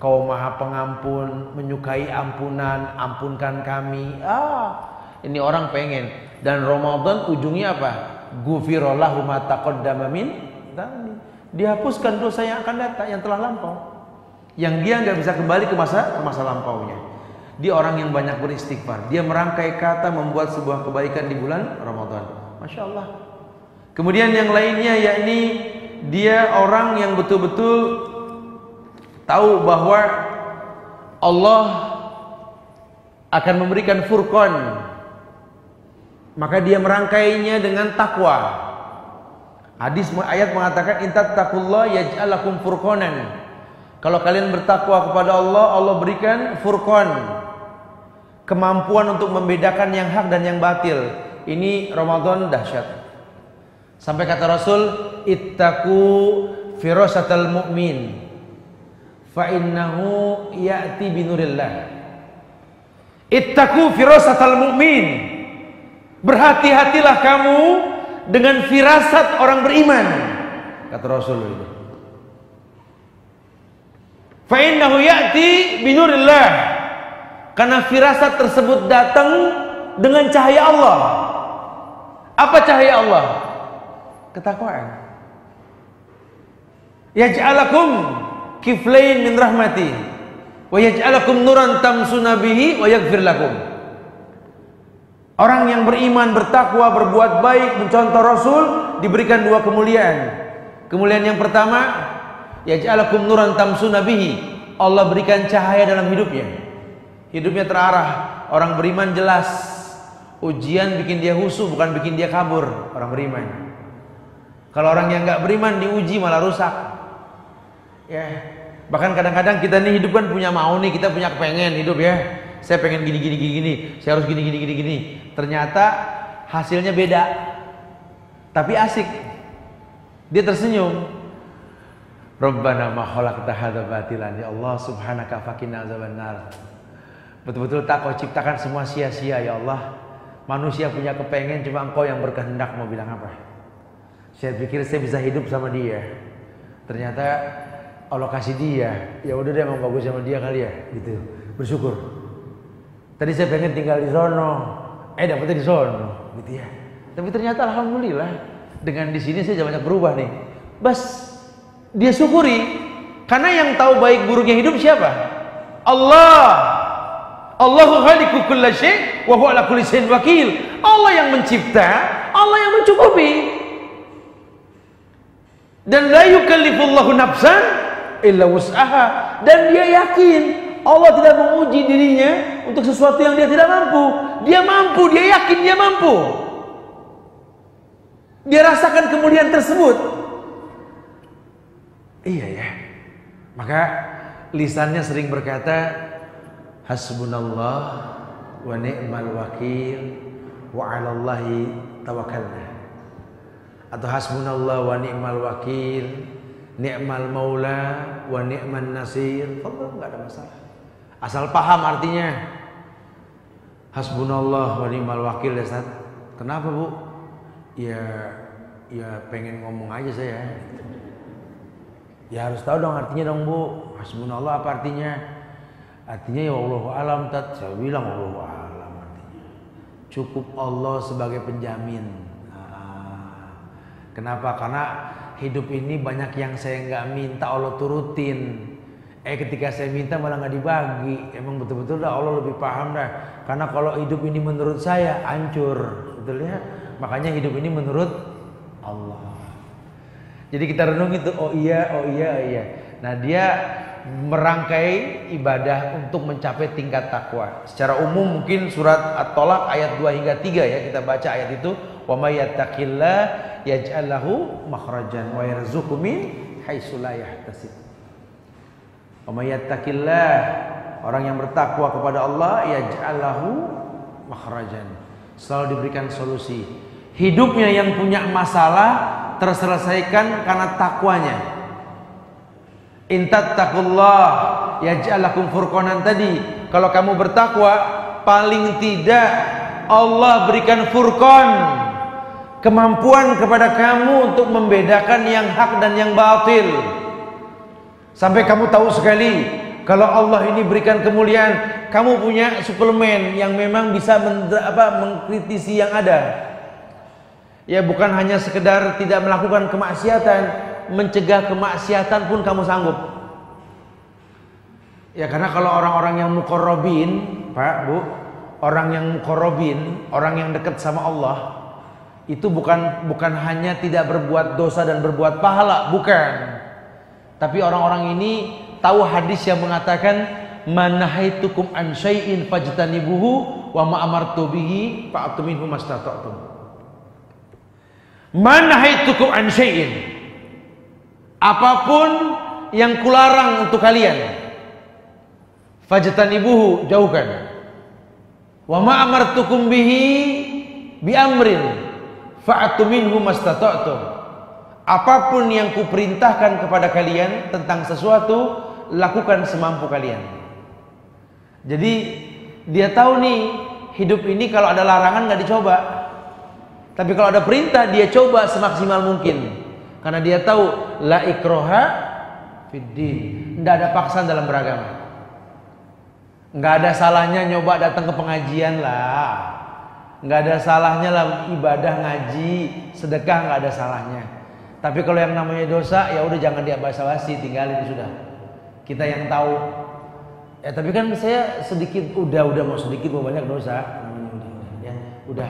Kau maha pengampun, menyukai ampunan, ampunkan kami. Ini orang pengen. Dan Ramadan ujungnya apa? Ghufira lahu ma taqaddama min dhanbi. Dihapuskan dosa yang akan datang, yang telah lampau, yang dia nggak bisa kembali ke masa lampaunya. Dia orang yang banyak beristighfar. Dia merangkai kata membuat sebuah kebaikan di bulan Ramadan. Masya Allah. Kemudian yang lainnya, yakni dia orang yang betul-betul tahu bahwa Allah akan memberikan furqan. Maka dia merangkainya dengan takwa. Hadis ayat mengatakan intattaqullah yaj'al lakum furqanan. Kalau kalian bertakwa kepada Allah, Allah berikan furqan. Kemampuan untuk membedakan yang hak dan yang batil. Ini Ramadan dahsyat. Sampai kata Rasul, ittaqu firasatal mu'min fa innahu ya'ti binurillah. Ittaqu firasatal mu'min. Berhati-hatilah kamu dengan firasat orang beriman, kata Rasul itu. Fa innahu ya'ti binurillah, karena firasat tersebut datang dengan cahaya Allah. Apa cahaya Allah? Ketakwaan. Yaj'alakum kiflain min rahmati wa yaj'alakum nuran tamsuna bihi wa yaghfir lakum. Orang yang beriman, bertakwa, berbuat baik, mencontoh Rasul, diberikan dua kemuliaan. Kemuliaan yang pertama, yaj'alakum nuran tamsuna bihi. Allah berikan cahaya dalam hidupnya. Hidupnya terarah. Orang beriman jelas. Ujian bikin dia husu, bukan bikin dia kabur. Orang beriman. Kalau orang yang nggak beriman diuji malah rusak. Ya. Bahkan kadang-kadang kita nih hidup kan punya mau nih, kita punya kepengen hidup ya. Saya pengen gini, saya harus gini. Ternyata hasilnya beda. Tapi asik. Dia tersenyum. Rabbana ma khalaqta hadza batilan, ya Allah subhanaka faqina azabannar. Betul-betul tak kau ciptakan semua sia-sia ya Allah. Manusia punya kepengen, cuma engkau yang berkehendak mau bilang apa. Saya pikir saya bisa hidup sama dia. Ternyata Allah kasih dia. Ya udah deh, emang bagus sama dia kali ya, gitu. Bersyukur. Tadi saya pengen tinggal di sono, dapetnya di sono, gitu ya. Tapi ternyata alhamdulillah dengan di sini saya banyak berubah nih. Bas, dia syukuri, karena yang tahu baik buruknya hidup siapa? Allah. Allahu khaliqu kulli syai' wa huwa ala kulli syai'in wakil. Allah yang mencipta, Allah yang mencukupi. Dan la yukallifullahu nafsan illa wus'aha. Dan dia yakin Allah tidak menguji dirinya untuk sesuatu yang dia tidak mampu. Dia mampu, dia yakin dia mampu. Dia rasakan kemuliaan tersebut. Iya ya. Maka lisannya sering berkata, hasbunallah wa ni'mal wakil wa 'alallahi tawakkalna. Atau hasbunallah wa ni'mal wakil, ni'mal maula wa ni'man nasir. Enggak ada masalah. Asal paham artinya. Hasbunallah wa ni'mal wakil ya Ustaz. Kenapa Bu? Ya pengen ngomong aja saya. Ya harus tahu dong artinya dong Bu. Hasbunallah apa artinya? Artinya ya Allahu alam tat. Saya bilang Allahu alam artinya. Cukup Allah sebagai penjamin. Kenapa? Karena hidup ini banyak yang saya nggak minta Allah turutin. Ketika saya minta malah nggak dibagi. Emang betul-betul dah Allah lebih paham dah. Karena kalau hidup ini menurut saya hancur, betul ya. Makanya hidup ini menurut Allah. Jadi kita renung itu, oh iya. Nah dia merangkai ibadah untuk mencapai tingkat takwa. Secara umum mungkin surat At-Tolak ayat 2 hingga 3 ya, kita baca ayat itu. Wa may yattaqillah yaj'al lahu makhrajan wa yarzuqhu min haitsu la yahtasib. Wa may yattaqillah, orang yang bertakwa kepada Allah, yaj'al lahu makhrajan, selalu diberikan solusi. Hidupnya yang punya masalah terselesaikan karena takwanya. Intattaqullah yaj'al lakum furqanan tadi. Kalau kamu bertakwa, paling tidak Allah berikan furqan, kemampuan kepada kamu untuk membedakan yang hak dan yang batil. Sampai kamu tahu sekali, kalau Allah ini berikan kemuliaan, kamu punya suplemen yang memang bisa mengkritisi yang ada. Ya bukan hanya sekedar tidak melakukan kemaksiatan, mencegah kemaksiatan pun kamu sanggup. Ya karena kalau orang-orang yang muqarrabin, Pak, Bu, orang yang muqarrabin, orang yang dekat sama Allah, itu bukan hanya tidak berbuat dosa dan berbuat pahala, bukan. Tapi orang-orang ini tahu hadis yang mengatakan, "Manahaitukum an syai'in fajtanibuhu wa ma amartu bihi fa'tu minhu mastata'tum." Manahaitukum an syai'in, apapun yang kularang untuk kalian, fajtanibuhu, jauhkan. Wa ma amartukum bihi bi amrin fa'tu minhu mastata'tum. Apapun yang kuperintahkan kepada kalian tentang sesuatu, lakukan semampu kalian. Jadi dia tahu nih, hidup ini kalau ada larangan nggak dicoba. Tapi kalau ada perintah dia coba semaksimal mungkin. Karena dia tahu la ikroha fiddin. Tidak ada paksaan dalam beragama. Nggak ada salahnya nyoba datang ke pengajian lah. Nggak ada salahnya lah ibadah, ngaji, sedekah, nggak ada salahnya. Tapi kalau yang namanya dosa, ya udah jangan diabas-abasi, tinggalin sudah. Kita yang tahu. Ya tapi kan saya sedikit, udah mau sedikit mau banyak dosa. Ya udah.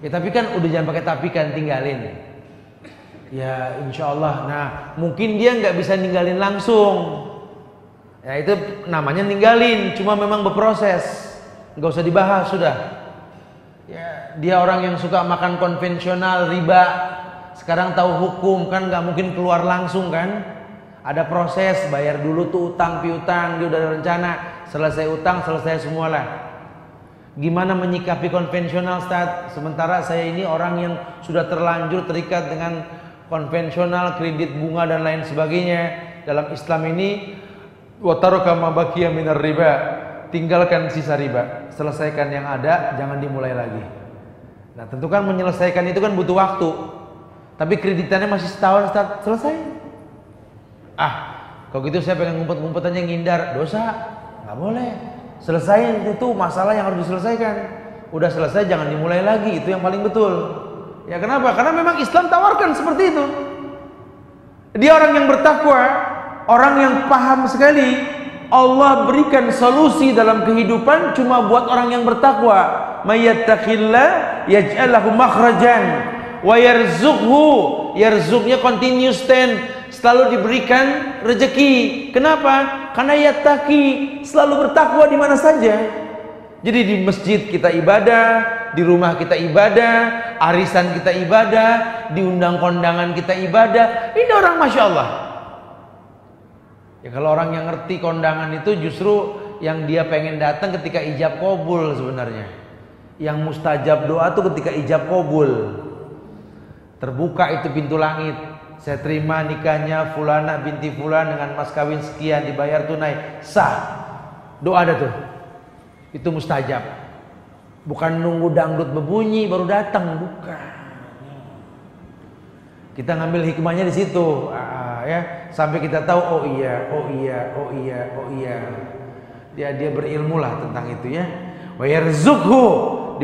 Ya tapi kan udah jangan pakai tapi kan, tinggalin. Ya insya Allah. Nah mungkin dia nggak bisa ninggalin langsung. Ya itu namanya ninggalin. Cuma memang berproses. Nggak usah dibahas sudah. Ya dia orang yang suka makan konvensional, riba. Sekarang tahu hukum kan nggak mungkin keluar langsung kan. Ada proses. Bayar dulu tuh utang piutang. Dia udah ada rencana. Selesai utang selesai semualah. Gimana menyikapi konvensional Ustaz? Sementara saya ini orang yang sudah terlanjur terikat dengan konvensional, kredit bunga dan lain sebagainya. Dalam Islam ini wataroka ma baqiya minar riba, tinggalkan sisa riba, selesaikan yang ada, jangan dimulai lagi. Nah tentu kan menyelesaikan itu kan butuh waktu. Tapi kreditannya masih setahun Ustaz, selesai. Kalau gitu saya pengen ngumpet-ngumpet aja ngindar, dosa, nggak boleh. Selesai itu masalah yang harus diselesaikan. Udah selesai jangan dimulai lagi, itu yang paling betul. Ya kenapa? Karena memang Islam tawarkan seperti itu. Dia orang yang bertakwa, orang yang paham sekali. Allah berikan solusi dalam kehidupan cuma buat orang yang bertakwa. Mayyattaqillah yaj'al lahu makhrajan wa yarzuqhu. Yarzuqnya continuous tense, selalu diberikan rezeki. Kenapa? Karena yattaqi, selalu bertakwa di mana saja. Jadi di masjid kita ibadah, di rumah kita ibadah, arisan kita ibadah, diundang kondangan kita ibadah. Ini orang Masya Allah. Ya kalau orang yang ngerti kondangan itu justru yang dia pengen datang ketika ijab kabul sebenarnya. Yang mustajab doa itu ketika ijab kabul. Terbuka itu pintu langit. Saya terima nikahnya fulana binti fulan dengan mas kawin sekian, dibayar tunai, sah. Doa ada tuh. Itu mustajab. Bukan nunggu dangdut berbunyi baru datang, bukan. Kita ngambil hikmahnya di situ, ya, sampai kita tahu oh iya. Dia berilmu lah tentang itu ya. Wa yarzuqhu,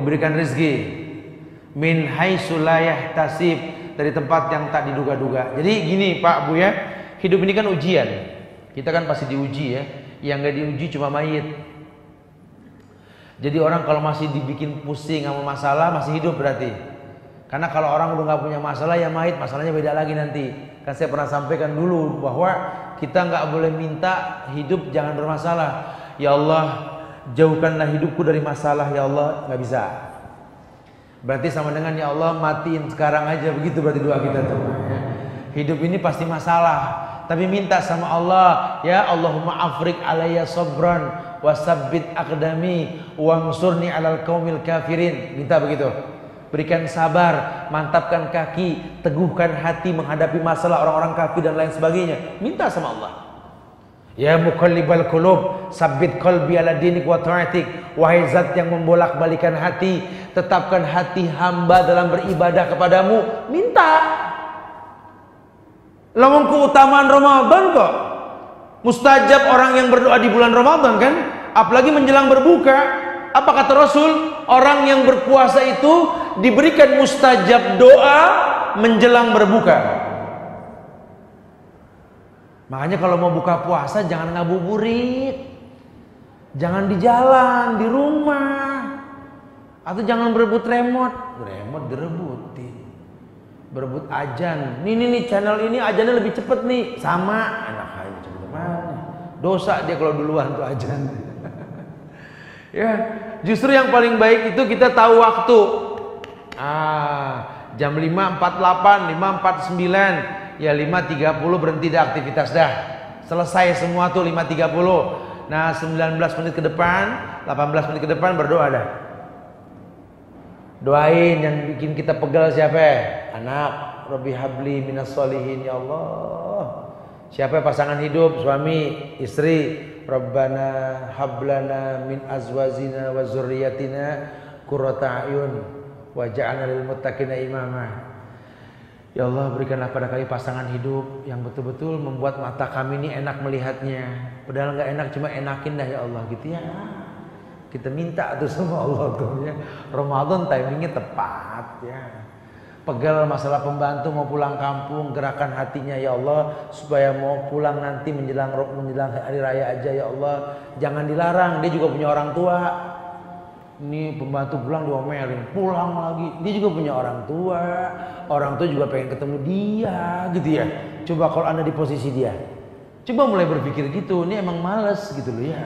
diberikan rezeki min haitsu la yahtasib, dari tempat yang tak diduga-duga. Jadi gini Pak Bu ya, hidup ini kan ujian. Kita kan pasti diuji ya. Yang enggak diuji cuma mayit. Jadi orang kalau masih dibikin pusing sama masalah masih hidup berarti. Karena kalau orang udah nggak punya masalah ya mayit, masalahnya beda lagi nanti. Kan saya pernah sampaikan dulu bahwa kita nggak boleh minta hidup jangan bermasalah. Ya Allah, jauhkanlah hidupku dari masalah ya Allah, nggak bisa. Berarti sama dengan ya Allah matiin sekarang aja, begitu berarti doa kita tuh. Hidup ini pasti masalah. Tapi minta sama Allah, ya Allahumma afrik alayya sabran wasabbit aqdami wangsurni alal qaumil kafirin. Minta begitu. Berikan sabar, mantapkan kaki, teguhkan hati menghadapi masalah orang-orang kafir dan lain sebagainya. Minta sama Allah. Ya muqallibal qulub, sabbit qalbi ala dinik wa ta'atik. Wahai zat yang membolak-balikan hati, tetapkan hati hamba dalam beribadah kepadamu. Minta. Lamun keutamaan Ramadan kok. Mustajab orang yang berdoa di bulan Ramadan kan? Apalagi menjelang berbuka. Apa kata Rasul? Orang yang berpuasa itu diberikan mustajab doa menjelang berbuka. Makanya kalau mau buka puasa jangan ngabuburit. Jangan di jalan, di rumah. Atau jangan berebut remote. Remote direbutin. Berebut ajan. Nih channel ini ajannya lebih cepet nih. Sama. Enak aja cepet mana. Dosa dia kalau duluan tuh ajan. Ya, justru yang paling baik itu kita tahu waktu. Jam 5.48, 5.49, ya 5.30 berhenti dah aktivitas dah. Selesai semua tuh 5.30. Nah, 19 menit ke depan, 18 menit ke depan berdoa dah. Doain yang bikin kita pegal siapa? Anak, Rabbi habli minas solihin ya Allah. Siapa pasangan hidup, suami, istri? Rabbana hablana min azwajina wa zurriyatina qurrata a'yun wa ja'alna lil muttaqina imama. Ya Allah, berikanlah pada kami pasangan hidup yang betul-betul membuat mata kami ini enak melihatnya. Padahal nggak enak, cuma enakin dah ya Allah gitu ya. Kita minta tuh sama Allah tuh ya. Ramadan timingnya tepat ya. Pegal masalah pembantu mau pulang kampung, gerakan hatinya ya Allah supaya mau pulang nanti menjelang hari raya aja ya Allah. Jangan dilarang, dia juga punya orang tua. Ini pembantu pulang diomelin, pulang lagi. Dia juga punya orang tua juga pengen ketemu dia gitu ya. Coba kalau Anda di posisi dia, coba mulai berpikir gitu. Ini emang males gitu loh ya.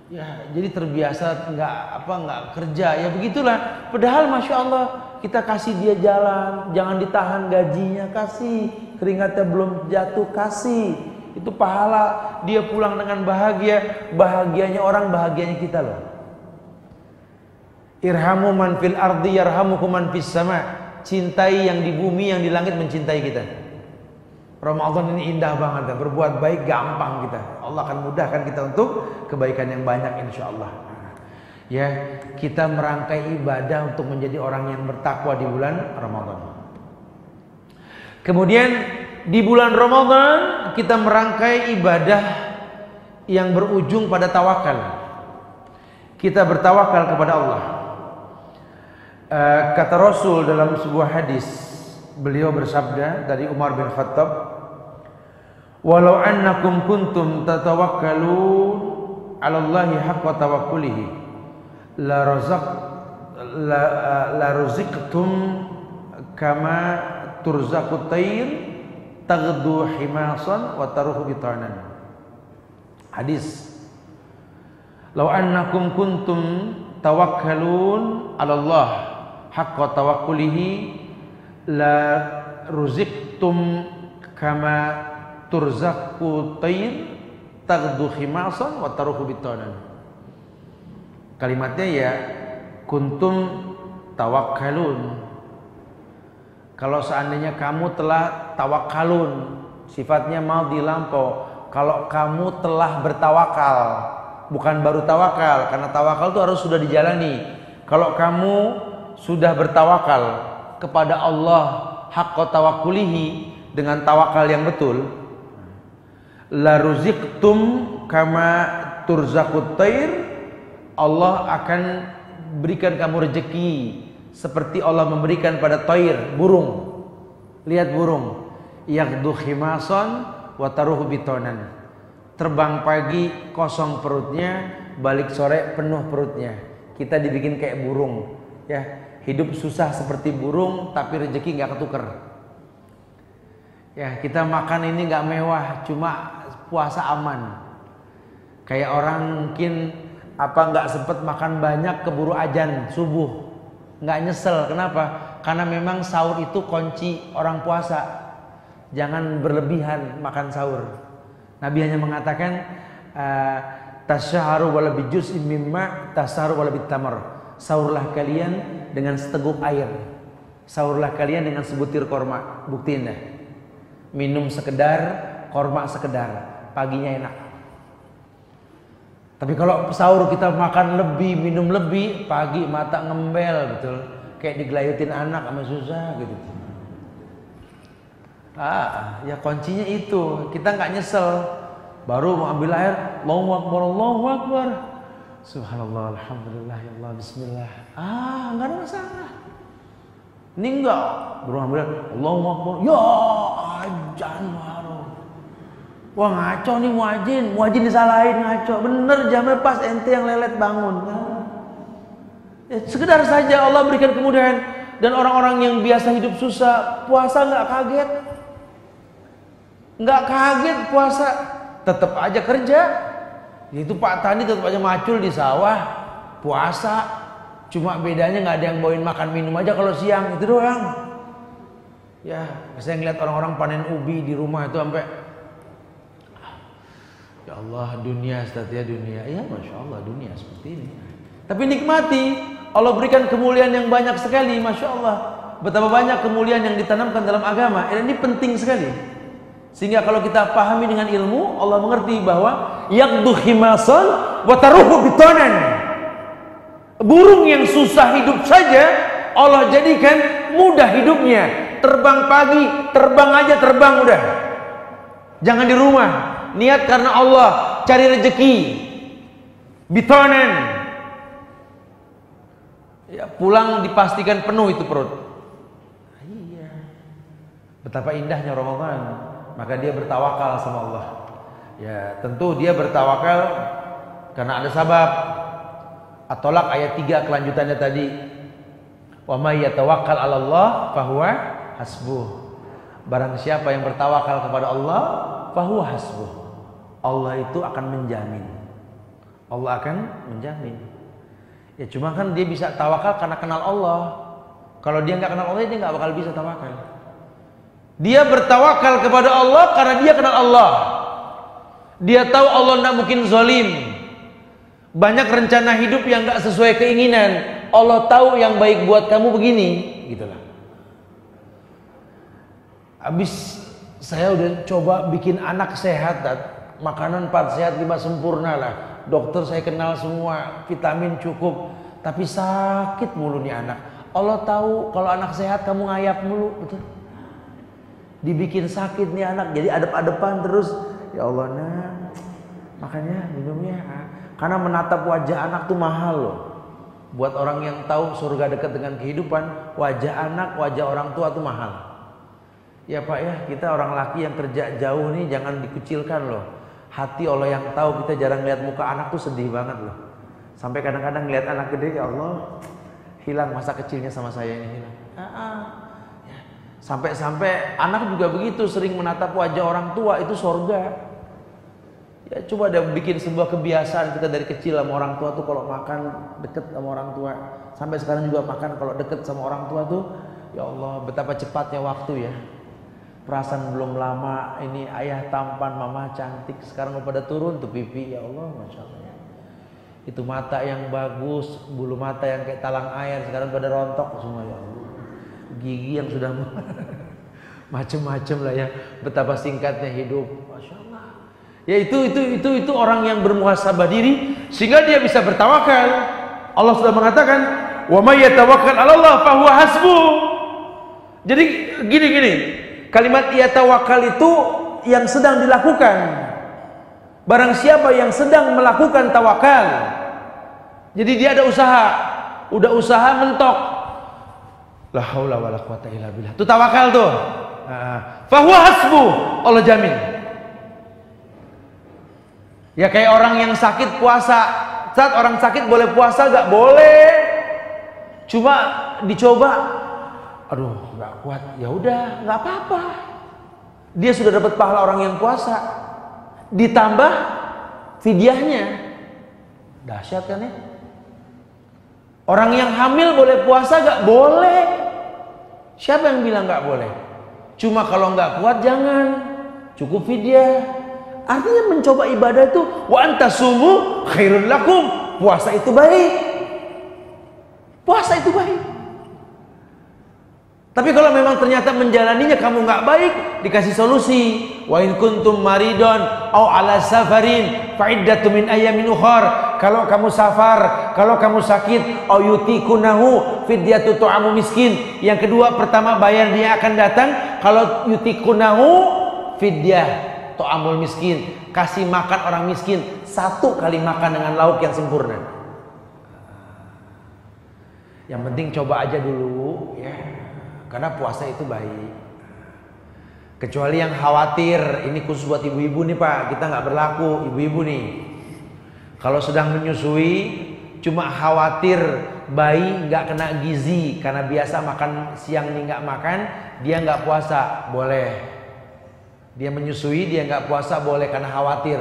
Ya, jadi terbiasa nggak kerja ya begitulah. Padahal masya Allah kita kasih dia jalan, jangan ditahan gajinya, kasih keringatnya belum jatuh, kasih itu pahala dia pulang dengan bahagia, bahagianya orang bahagianya kita loh. Irhamu man fil ardi yarhamukum man fis sama. Cintai yang di bumi, yang di langit mencintai kita. Ramadan ini indah banget, berbuat baik gampang kita. Allah akan mudahkan kita untuk kebaikan yang banyak insyaallah. Ya, kita merangkai ibadah untuk menjadi orang yang bertakwa di bulan Ramadan. Kemudian di bulan Ramadan kita merangkai ibadah yang berujung pada tawakal. Kita bertawakal kepada Allah. Kata Rasul dalam sebuah hadis, beliau bersabda dari Umar bin Khattab, "Walau annakum kuntum tatawakkalun 'ala Allahi haqqa tawakkulihi la ruziqtum kama turzaqut tayr taghdu himasan wa taruhu bitanan." Hadis, "Lau annakum kuntum tawakkalun 'ala Allah haqqa tawakkulihi la ruziqtum kama turzaqu tayr taghdu khimasan wa taruhu bitanan." Kalimatnya ya kuntum tawakkalun. Kalau seandainya kamu telah tawakalun, sifatnya madhi lampau. Kalau kamu telah bertawakal, bukan baru tawakal, karena tawakal itu harus sudah dijalani. Kalau kamu sudah bertawakal kepada Allah haqqa tawakkulihi, dengan tawakal yang betul, la ruziqtum kama turzaqut tayr, Allah akan berikan kamu rezeki seperti Allah memberikan pada tayr, burung. Lihat burung, yaghdu khimasan wa taruhu bitanan. Terbang pagi kosong perutnya, balik sore penuh perutnya. Kita dibikin kayak burung ya. Hidup susah seperti burung, tapi rezeki nggak ketuker. Ya, kita makan ini nggak mewah, cuma puasa aman. Kayak orang mungkin nggak sempet makan banyak, keburu azan subuh, nggak nyesel. Kenapa? Karena memang sahur itu kunci orang puasa. Jangan berlebihan makan sahur. Nabi hanya mengatakan tasyaharu wala bijuz'in mimma tasyaharu wala bitamar. Sahurlah kalian dengan seteguk air, sahurlah kalian dengan sebutir korma. Buktiin dah, minum sekedar, korma sekedar, paginya enak. Tapi kalau sahur kita makan lebih, minum lebih, pagi mata ngembel betul, kayak digelayutin anak sama susah gitu. Ya kuncinya itu, kita nggak nyesel. Baru mau ambil air, Allahu Akbar, Allahu Akbar, subhanallah, alhamdulillah, ya Allah, bismillah. Nggak ada masalah. Ini enggak, baru ambil air, Allahu Akbar, ya ajan baru. Wah ngaco nih muadzin disalahin, ngaco. Bener jamnya pas, ente yang lelet bangun. Ya, sekedar saja Allah berikan kemudahan. Dan orang-orang yang biasa hidup susah, puasa nggak kaget. Nggak kaget puasa, tetap aja kerja. Itu Pak Tani tetap aja macul di sawah, puasa. Cuma bedanya nggak ada yang bawain makan minum aja kalau siang, itu doang. Ya, saya ngeliat orang-orang panen ubi di rumah itu sampai, ya Allah, dunia setia dunia. Ya Masya Allah, dunia seperti ini. Tapi nikmati, Allah berikan kemuliaan yang banyak sekali. Masya Allah, betapa banyak kemuliaan yang ditanamkan dalam agama. Dan ini penting sekali. Sehingga kalau kita pahami dengan ilmu, Allah mengerti bahwa yaghdu khimasan wa taruhu bitanan. Burung yang susah hidup saja Allah jadikan mudah hidupnya. Terbang pagi, terbang aja, terbang udah. Jangan di rumah. Niat karena Allah, cari rezeki. Bitonen. Ya, pulang dipastikan penuh itu perut. Iya. Betapa indahnya Ramadan. Maka dia bertawakal sama Allah. Ya, tentu dia bertawakal karena ada sabab. At-Tolak ayat 3 kelanjutannya tadi. Wa may yatawakkal 'ala Allah fahuwa hasbuh. Barang siapa yang bertawakal kepada Allah, fahuwa hasbuh. Allah itu akan menjamin. Allah akan menjamin. Ya cuma kan dia bisa tawakal karena kenal Allah. Kalau dia nggak kenal Allah, dia nggak bakal bisa tawakal. Dia bertawakal kepada Allah karena dia kenal Allah. Dia tahu Allah tidak mungkin zalim. Banyak rencana hidup yang nggak sesuai keinginan. Allah tahu yang baik buat kamu begini, gitulah. Habis saya udah coba bikin anak sehat, makanan 4 sehat 5 sempurna lah. Dokter saya kenal semua, vitamin cukup, tapi sakit mulu nih anak. Allah tahu kalau anak sehat kamu ngayap mulu, betul. Dibikin sakit nih anak, jadi adep-adepan terus. Ya Allah, nah, makanya minumnya. Karena menatap wajah anak tuh mahal loh. Buat orang yang tahu surga dekat dengan kehidupan, wajah anak, wajah orang tua tuh mahal. Ya Pak ya, kita orang laki yang kerja jauh nih jangan dikucilkan loh. Hati Allah yang tahu, kita jarang lihat muka anak tuh sedih banget loh. Sampai kadang-kadang lihat anak gede, ya Allah, hilang masa kecilnya sama saya ini hilang. Ya. Sampai-sampai anak juga begitu, sering menatap wajah orang tua, itu surga. Ya coba deh bikin sebuah kebiasaan kita dari kecil sama orang tua tuh kalau makan deket sama orang tua. Sampai sekarang juga makan kalau deket sama orang tua tuh, ya Allah betapa cepatnya waktu ya. Perasaan belum lama ini ayah tampan, mama cantik, sekarang udah pada turun tuh pipi, ya Allah, masya Allah. Itu mata yang bagus, bulu mata yang kayak talang air sekarang pada rontok semua, ya Allah. Gigi yang sudah macem-macem lah ya. Betapa singkatnya hidup, masya Allah. Ya itu orang yang bermuhasabah diri sehingga dia bisa bertawakal. Allah sudah mengatakan, wa may yatawakkal 'ala Allah fahuwa hasbuh. Jadi gini. Kalimat yatawakkal itu yang sedang dilakukan. Barang siapa yang sedang melakukan tawakal, jadi dia ada usaha, udah usaha mentok. La haula wala quwata illa billah. Itu tawakal tuh. Fahuwa hasbuh, Allah jamin. Ya kayak orang yang sakit puasa. Saat orang sakit boleh puasa gak? Boleh. Cuma dicoba, aduh gak kuat, ya udah gak apa-apa. Dia sudah dapat pahala orang yang puasa, ditambah fidyahnya. Dahsyat kan ya. Orang yang hamil boleh puasa gak? Boleh. Siapa yang bilang gak boleh? Cuma kalau gak kuat jangan, cukup fidyah. Artinya mencoba ibadah itu wa antasumu khairul lakum. Puasa itu baik. Puasa itu baik. Tapi kalau memang ternyata menjalaninya kamu nggak baik, dikasih solusi. Wa in kuntum maridon au ala safarin fa iddatu min ayyamin ukhar. Kalau kamu safar, kalau kamu sakit, au yutikunahu fidyatu tu'amu miskin. Yang kedua, pertama bayar dia akan datang. Kalau yutikunahu fidyah to'amul miskin, kasih makan orang miskin 1 kali makan dengan lauk yang sempurna. Yang penting coba aja dulu ya, karena puasa itu baik. Kecuali yang khawatir, ini khusus buat ibu-ibu nih Pak, kita nggak berlaku ibu-ibu nih. Kalau sedang menyusui, cuma khawatir bayi nggak kena gizi karena biasa makan siang nih nggak makan, dia nggak puasa, boleh. Dia menyusui, dia nggak puasa boleh karena khawatir.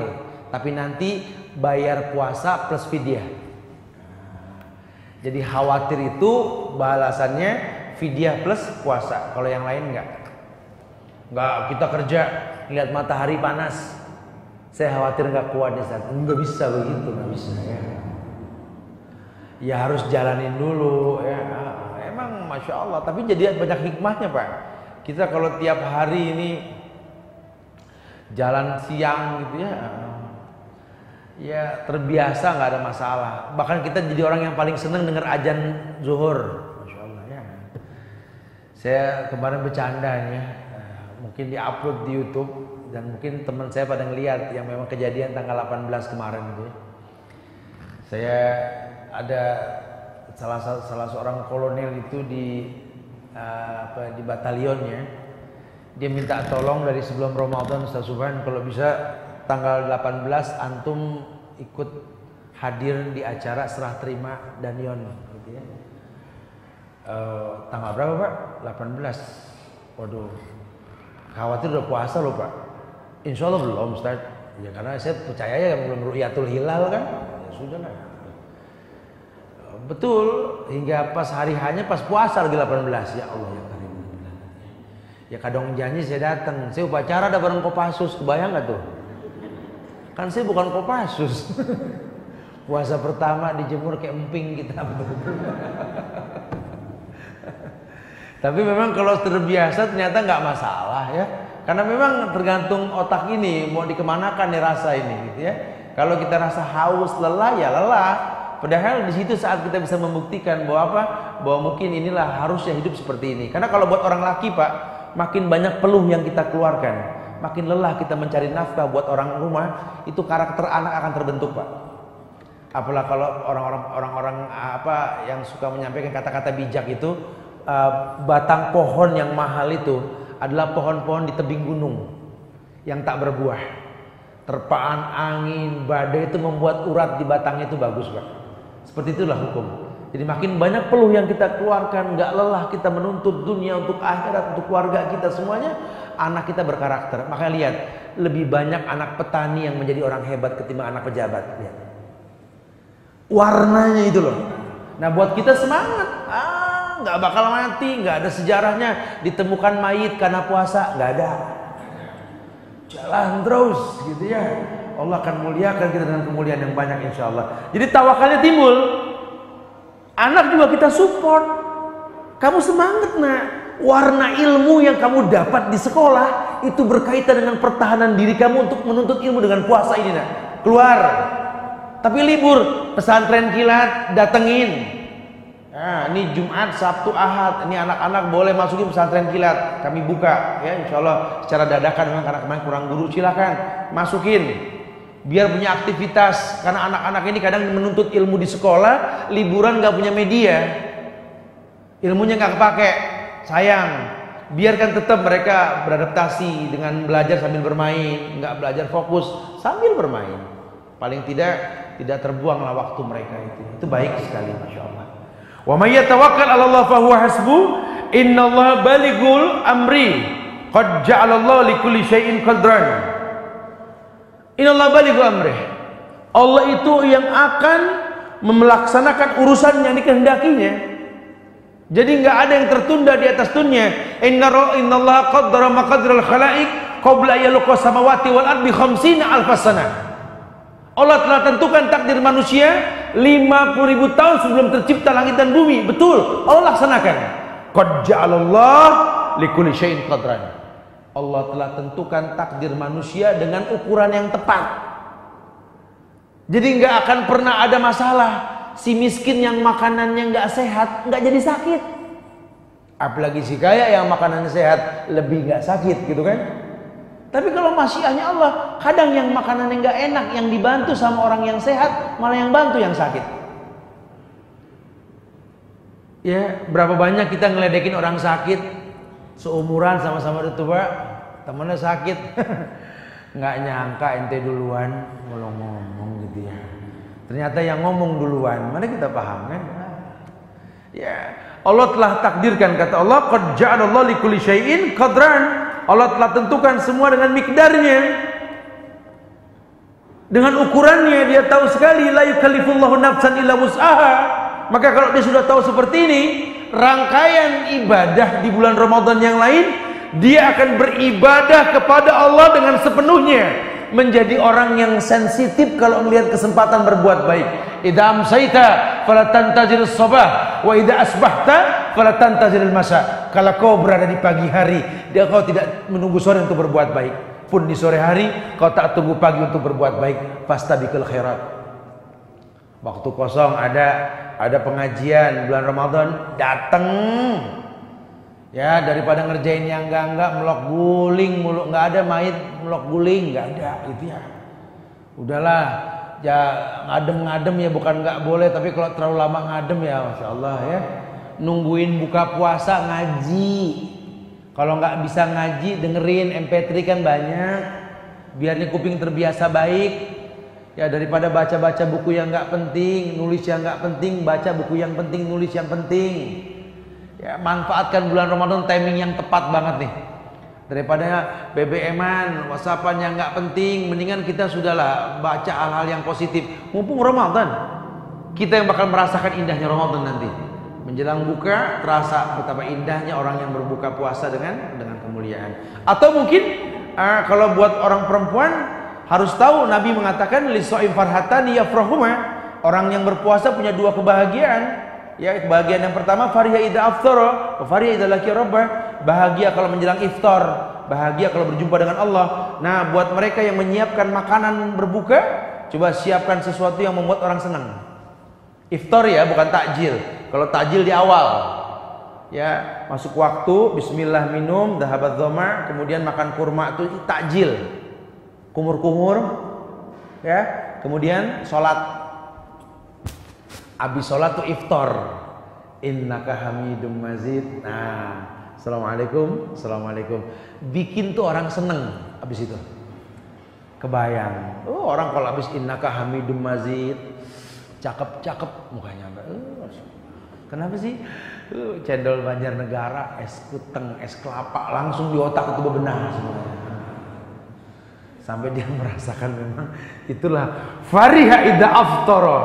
Tapi nanti bayar puasa plus fidyah. Jadi khawatir itu balasannya fidyah plus puasa. Kalau yang lain nggak kita kerja lihat matahari panas, saya khawatir nggak kuat ya Ustaz. Nggak bisa begitu, nggak bisa ya. Ya harus jalanin dulu ya. Emang masya Allah. Tapi jadi banyak hikmahnya Pak. Kita kalau tiap hari ini jalan siang gitu ya terbiasa, nggak ada masalah. Bahkan kita jadi orang yang paling seneng dengar azan zuhur, masya Allah ya. Saya kemarin bercanda nih, mungkin diupload di YouTube dan mungkin teman saya pada ngeliat yang memang kejadian tanggal 18 kemarin itu. Saya ada salah seorang kolonel itu di batalionnya. Dia minta tolong dari sebelum Ramadan, Ustaz Subhan, kalau bisa tanggal 18 antum ikut hadir di acara serah terima Danyon gitu ya. Tanggal berapa Pak? 18. Waduh, khawatir udah puasa loh Pak. Insya Allah belum Ustaz. Ya karena saya percaya ya belum ru'yatul hilal kan. Ya sudah lah. Betul, hingga pas hari hanya pas puasa lagi 18. Ya Allah ya Karim. Ya kadang janji saya datang. Saya upacara ada bareng Kopassus, kebayang gak tuh? Kan saya bukan Kopassus. Puasa pertama dijemur kayak emping kita. Tapi memang kalau terbiasa ternyata nggak masalah ya. Karena memang tergantung otak ini mau dikemanakan nih rasa ini gitu ya. Kalau kita rasa haus, lelah ya lelah. Padahal di situ saat kita bisa membuktikan bahwa apa? Bahwa mungkin inilah harusnya hidup seperti ini. Karena kalau buat orang laki Pak, makin banyak peluh yang kita keluarkan, makin lelah kita mencari nafkah buat orang rumah, itu karakter anak akan terbentuk Pak. Apalagi kalau orang-orang apa yang suka menyampaikan kata-kata bijak itu, batang pohon yang mahal itu adalah pohon-pohon di tebing gunung yang tak berbuah. Terpaan angin, badai itu membuat urat di batangnya itu bagus Pak. Seperti itulah hukum. Jadi makin banyak peluh yang kita keluarkan, nggak lelah kita menuntut dunia untuk akhirat, untuk keluarga kita semuanya, anak kita berkarakter. Makanya lihat, lebih banyak anak petani yang menjadi orang hebat ketimbang anak pejabat. Lihat. Warnanya itu loh. Nah buat kita semangat. Nggak bakal mati, nggak ada sejarahnya ditemukan mayit karena puasa, nggak ada. Jalan terus gitu ya. Allah akan muliakan kita dengan kemuliaan yang banyak insya Allah. Jadi tawakalnya timbul. Anak juga kita support. Kamu semangat nak. Warna ilmu yang kamu dapat di sekolah itu berkaitan dengan pertahanan diri kamu untuk menuntut ilmu dengan puasa ini nak. Keluar. Tapi libur, pesantren kilat datengin. Nah, ini Jumat, Sabtu, Ahad, ini anak-anak boleh masukin pesantren kilat. Kami buka, ya insya Allah secara dadakan memang karena kemarin kurang guru, silakan masukin. Biar punya aktivitas, karena anak-anak ini kadang menuntut ilmu di sekolah, liburan nggak punya media, ilmunya nggak kepake, sayang. Biarkan tetap mereka beradaptasi dengan belajar sambil bermain, nggak belajar fokus sambil bermain. Paling tidak terbuanglah waktu mereka itu baik sekali, masya Allah. Wa may yatawakkal 'ala Allah fa huwa hasbu. Innallaha balighul amri. Qad ja'alallahu likulli syai'in qadran. Innallaha balighul amri. Allah itu yang akan melaksanakan urusan yang dikehendakinya. Jadi enggak ada yang tertunda di atas dunia. Innallaha qaddara maqadiral khalaiq qabla yaluqa samawati wal ardi 50 alf sanah. Allah telah tentukan takdir manusia 50.000 tahun sebelum tercipta langit dan bumi. Betul, Allah laksanakan. Qad ja'alallah likulli syai'in qadran. Allah telah tentukan takdir manusia dengan ukuran yang tepat. Jadi nggak akan pernah ada masalah si miskin yang makanannya nggak sehat nggak jadi sakit. Apalagi si kaya yang makanannya sehat lebih nggak sakit gitu kan. Tapi kalau masyiahnya Allah, kadang yang makanannya nggak enak, yang dibantu sama orang yang sehat, malah yang bantu yang sakit. Ya, berapa banyak kita ngeledekin orang sakit, seumuran sama-sama udah tua, temennya sakit, nggak nyangka ente duluan ngomong gitu ya. Ternyata yang ngomong duluan, mana kita paham kan? Ya, Allah telah takdirkan, kata Allah, qad ja'alallahu likulli syai'in qadran. Allah telah tentukan semua dengan mikdarnya, dengan ukurannya. Dia tahu sekali, la yukallifullahu nafsan illa wus'aha. Maka kalau dia sudah tahu seperti ini, rangkaian ibadah di bulan Ramadan yang lain, dia akan beribadah kepada Allah dengan sepenuhnya, menjadi orang yang sensitif kalau melihat kesempatan berbuat baik. Idza amsayta fala tantazirus sabah wa idza asbahta fala tantazirul masa. Kalau kau berada di pagi hari, kau tidak menunggu sore untuk berbuat baik. Pun di sore hari kau tak tunggu pagi untuk berbuat baik. Fastabiqul khairat. Waktu kosong ada pengajian bulan Ramadan, datang. Ya, daripada ngerjain yang enggak melok guling mulu, enggak ada mayit melok guling, enggak ada gitu ya. Udahlah, ya ngadem ya, bukan enggak boleh, tapi kalau terlalu lama ngadem ya Masya Allah ya. Nungguin buka puasa ngaji. Kalau enggak bisa ngaji, dengerin MP3 kan banyak. Biar nih kuping terbiasa baik. Ya, daripada baca-baca buku yang enggak penting, nulis yang enggak penting, baca buku yang penting, nulis yang penting. Ya, manfaatkan bulan Ramadan, timing yang tepat banget nih. Daripada BBM-an, WhatsApp-an yang nggak penting, mendingan kita sudahlah baca hal-hal yang positif. Mumpung Ramadan, kita yang bakal merasakan indahnya Ramadan nanti. Menjelang buka, terasa betapa indahnya orang yang berbuka puasa dengan kemuliaan. Atau mungkin kalau buat orang perempuan harus tahu, Nabi mengatakan lis-shaim farhatani yafrahuma. Orang yang berpuasa punya dua kebahagiaan. Ya, kebahagiaan yang pertama fariha idza aftara wa fariha idza laqiya rabbah. Bahagia kalau menjelang iftar, bahagia kalau berjumpa dengan Allah. Nah, buat mereka yang menyiapkan makanan berbuka, coba siapkan sesuatu yang membuat orang senang. Iftar ya, bukan takjil. Kalau takjil di awal. Ya, masuk waktu, bismillah minum, dhahabat dhama, kemudian makan kurma itu takjil. Kumur-kumur ya, kemudian sholat. Habis sholat tuh iftar. Innaka hamidum mazid. Nah, assalamualaikum, assalamualaikum. Bikin tuh orang seneng. Habis itu kebayang. Orang kalau habis innaka hamidum mazid, cakep mukanya. Kenapa sih? Cendol Banjarnegara, es kuteng, es kelapa, langsung di otak itu bebenah semuanya. Sampai dia merasakan memang itulah fariha idza aftara.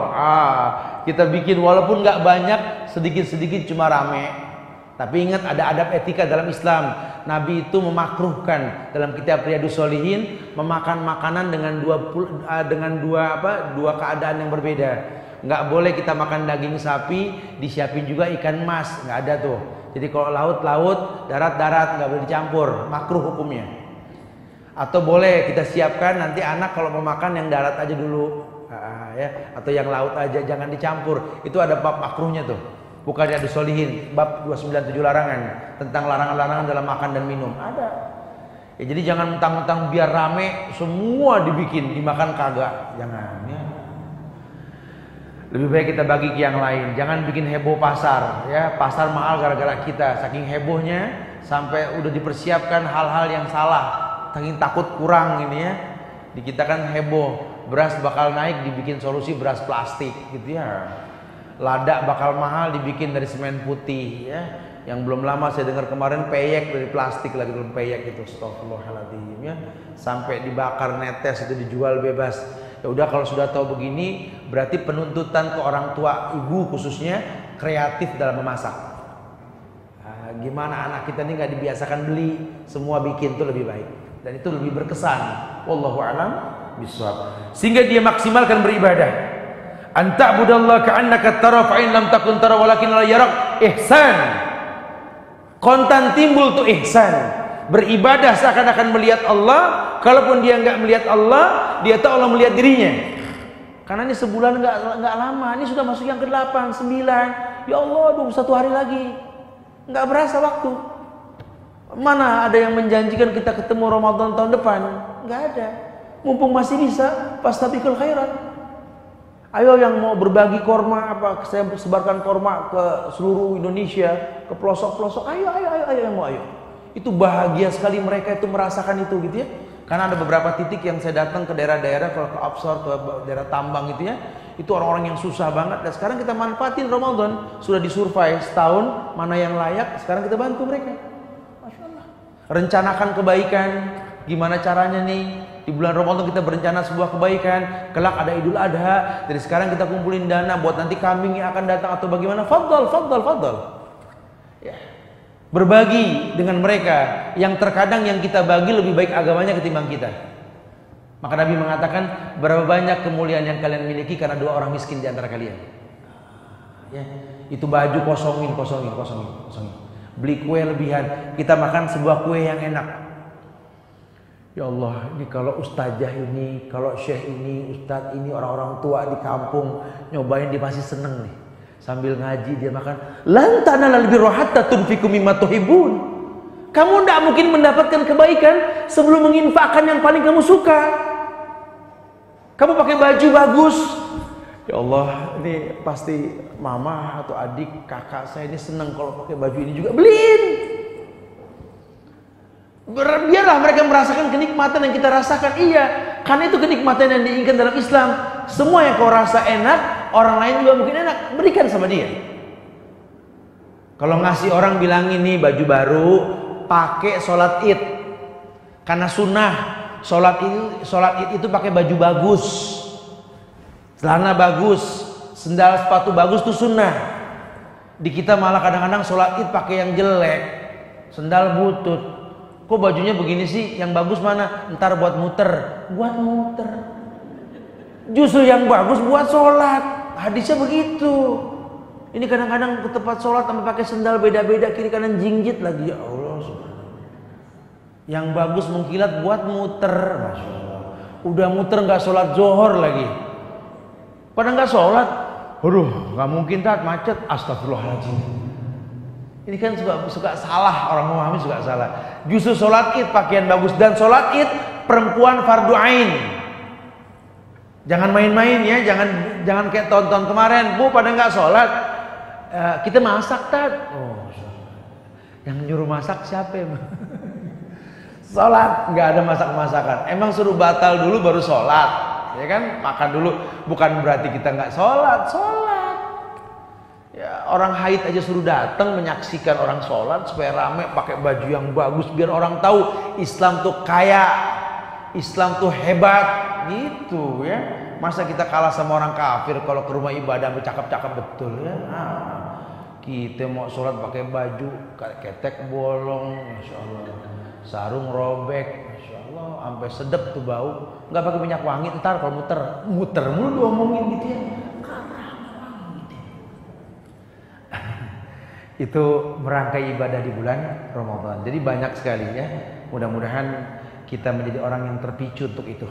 Kita bikin walaupun nggak banyak, sedikit-sedikit cuma rame. Tapi ingat, ada adab etika dalam Islam. Nabi itu memakruhkan dalam kitab Riyadhus Shalihin memakan makanan dengan dua keadaan yang berbeda. Nggak boleh kita makan daging sapi disiapin juga ikan mas, nggak ada tuh. Jadi kalau laut, darat, nggak boleh dicampur, makruh hukumnya. Atau boleh kita siapkan nanti anak kalau mau makan yang darat aja dulu, ya, atau yang laut aja, jangan dicampur. Itu ada bab makruhnya tuh. Bukan Riyadhus Shalihin, bab 297 larangan tentang larangan-larangan dalam makan dan minum. Ada. Ya, jadi jangan mentang-mentang biar rame semua dibikin, dimakan kagak. Jangan ya. Lebih baik kita bagi ke yang lain. Jangan bikin heboh pasar, ya. Pasar mahal gara-gara kita. Saking hebohnya sampai udah dipersiapkan hal-hal yang salah. Saking takut kurang ini ya. Di kita kan heboh, beras bakal naik dibikin solusi beras plastik gitu ya. Lada bakal mahal dibikin dari semen putih ya. Yang belum lama saya dengar kemarin peyek dari plastik lagi, belum peyek itu, astagfirullahaladzim ya. Sampai dibakar netes itu dijual bebas. Ya udah, kalau sudah tahu begini berarti penuntutan ke orang tua, ibu khususnya, kreatif dalam memasak. Gimana anak kita ini nggak dibiasakan beli, semua bikin tuh lebih baik. Dan itu lebih berkesan. Wallahu a'lam bishawab. Sehingga dia maksimalkan beribadah. Anta budallah ka'annaka tara fa in lam takun tara walakin la yarak. Ihsan. Kontan timbul tuh ihsan. Beribadah seakan-akan melihat Allah. Kalaupun dia enggak melihat Allah, dia tahu Allah melihat dirinya. Karena ini sebulan enggak lama. Ini sudah masuk yang ke-8, 9. Ya Allah, 21 hari lagi. Enggak berasa waktu. Mana ada yang menjanjikan kita ketemu Ramadan tahun depan? Enggak ada. Mumpung masih bisa, fastabiqul khairat. Ayo yang mau berbagi korma, saya sebarkan korma ke seluruh Indonesia, ke pelosok-pelosok. Ayo yang mau, ayo. Itu bahagia sekali mereka itu merasakan itu gitu ya. Karena ada beberapa titik yang saya datang ke daerah-daerah, kalau ke Absor, ke daerah tambang gitu ya. Itu orang-orang yang susah banget. Dan sekarang kita manfaatin Ramadan. Sudah disurvei setahun, mana yang layak, sekarang kita bantu mereka. Rencanakan kebaikan. Gimana caranya nih? Di bulan Ramadan kita berencana sebuah kebaikan. Kelak ada Idul Adha. Dari sekarang kita kumpulin dana buat nanti kambing yang akan datang atau bagaimana. Fadl. Ya. Berbagi dengan mereka. Yang terkadang yang kita bagi lebih baik agamanya ketimbang kita. Maka Nabi mengatakan, berapa banyak kemuliaan yang kalian miliki karena dua orang miskin di antara kalian. Ya. Itu baju kosongin. Beli kue lebihan, kita makan sebuah kue yang enak. Ya Allah, ini kalau ustazah ini, kalau syekh ini, ustadz ini, orang-orang tua di kampung nyobain, dia pasti seneng nih. Sambil ngaji dia makan. Lan tanalul birra hatta tunfiqu mimma tuhibbun. Kamu tidak mungkin mendapatkan kebaikan sebelum menginfakkan yang paling kamu suka. Kamu pakai baju bagus. Ya Allah, ini pasti mama atau adik, kakak saya ini senang kalau pakai baju ini juga. Beliin. Biarlah mereka merasakan kenikmatan yang kita rasakan. Iya, karena itu kenikmatan yang diinginkan dalam Islam. Semua yang kau rasa enak, orang lain juga mungkin enak. Berikan sama dia. Kalau ngasih orang bilang ini baju baru, pakai sholat id. Karena sunnah sholat id itu pakai baju bagus, celana bagus, sendal sepatu bagus itu sunnah. Di kita malah kadang-kadang sholat id pakai yang jelek, sendal butut. Kok bajunya begini sih? Yang bagus mana? Ntar buat muter. Buat muter. Justru yang bagus buat sholat. Hadisnya begitu. Ini kadang-kadang ke tempat sholat sampai pakai sendal beda-beda, kiri kanan jinjit lagi. Ya Allah. Yang bagus mengkilat buat muter. Masya Allah. Udah muter nggak sholat zohor lagi. Pada nggak sholat. Aduh, nggak mungkin tat macet. Astagfirullahaladzim. Ini kan suka salah, orang memahami suka salah. Justru sholat id pakaian bagus, dan sholat id perempuan fardu ain. Jangan main-main ya, jangan kayak tahun-tahun kemarin. Bu pada nggak sholat, kita masak tat. Oh, yang nyuruh masak siapa ya? Sholat nggak ada masak-masakan. Emang suruh batal dulu baru sholat, ya kan? Makan dulu. Bukan berarti kita nggak sholat. Ya, orang haid aja suruh datang menyaksikan orang sholat supaya rame pakai baju yang bagus biar orang tahu Islam tuh kaya, Islam tuh hebat gitu ya. Masa kita kalah sama orang kafir kalau ke rumah ibadah bercakap-cakap betul ya. Kita mau sholat pakai baju ketek bolong, masya Allah, sarung robek, masya Allah, sampai sedep tuh bau. Nggak pakai minyak wangi, ntar kalau muter mulu diomongin gitu ya. Itu merangkai ibadah di bulan Ramadan. Jadi banyak sekali ya. Mudah-mudahan kita menjadi orang yang terpicu untuk itu.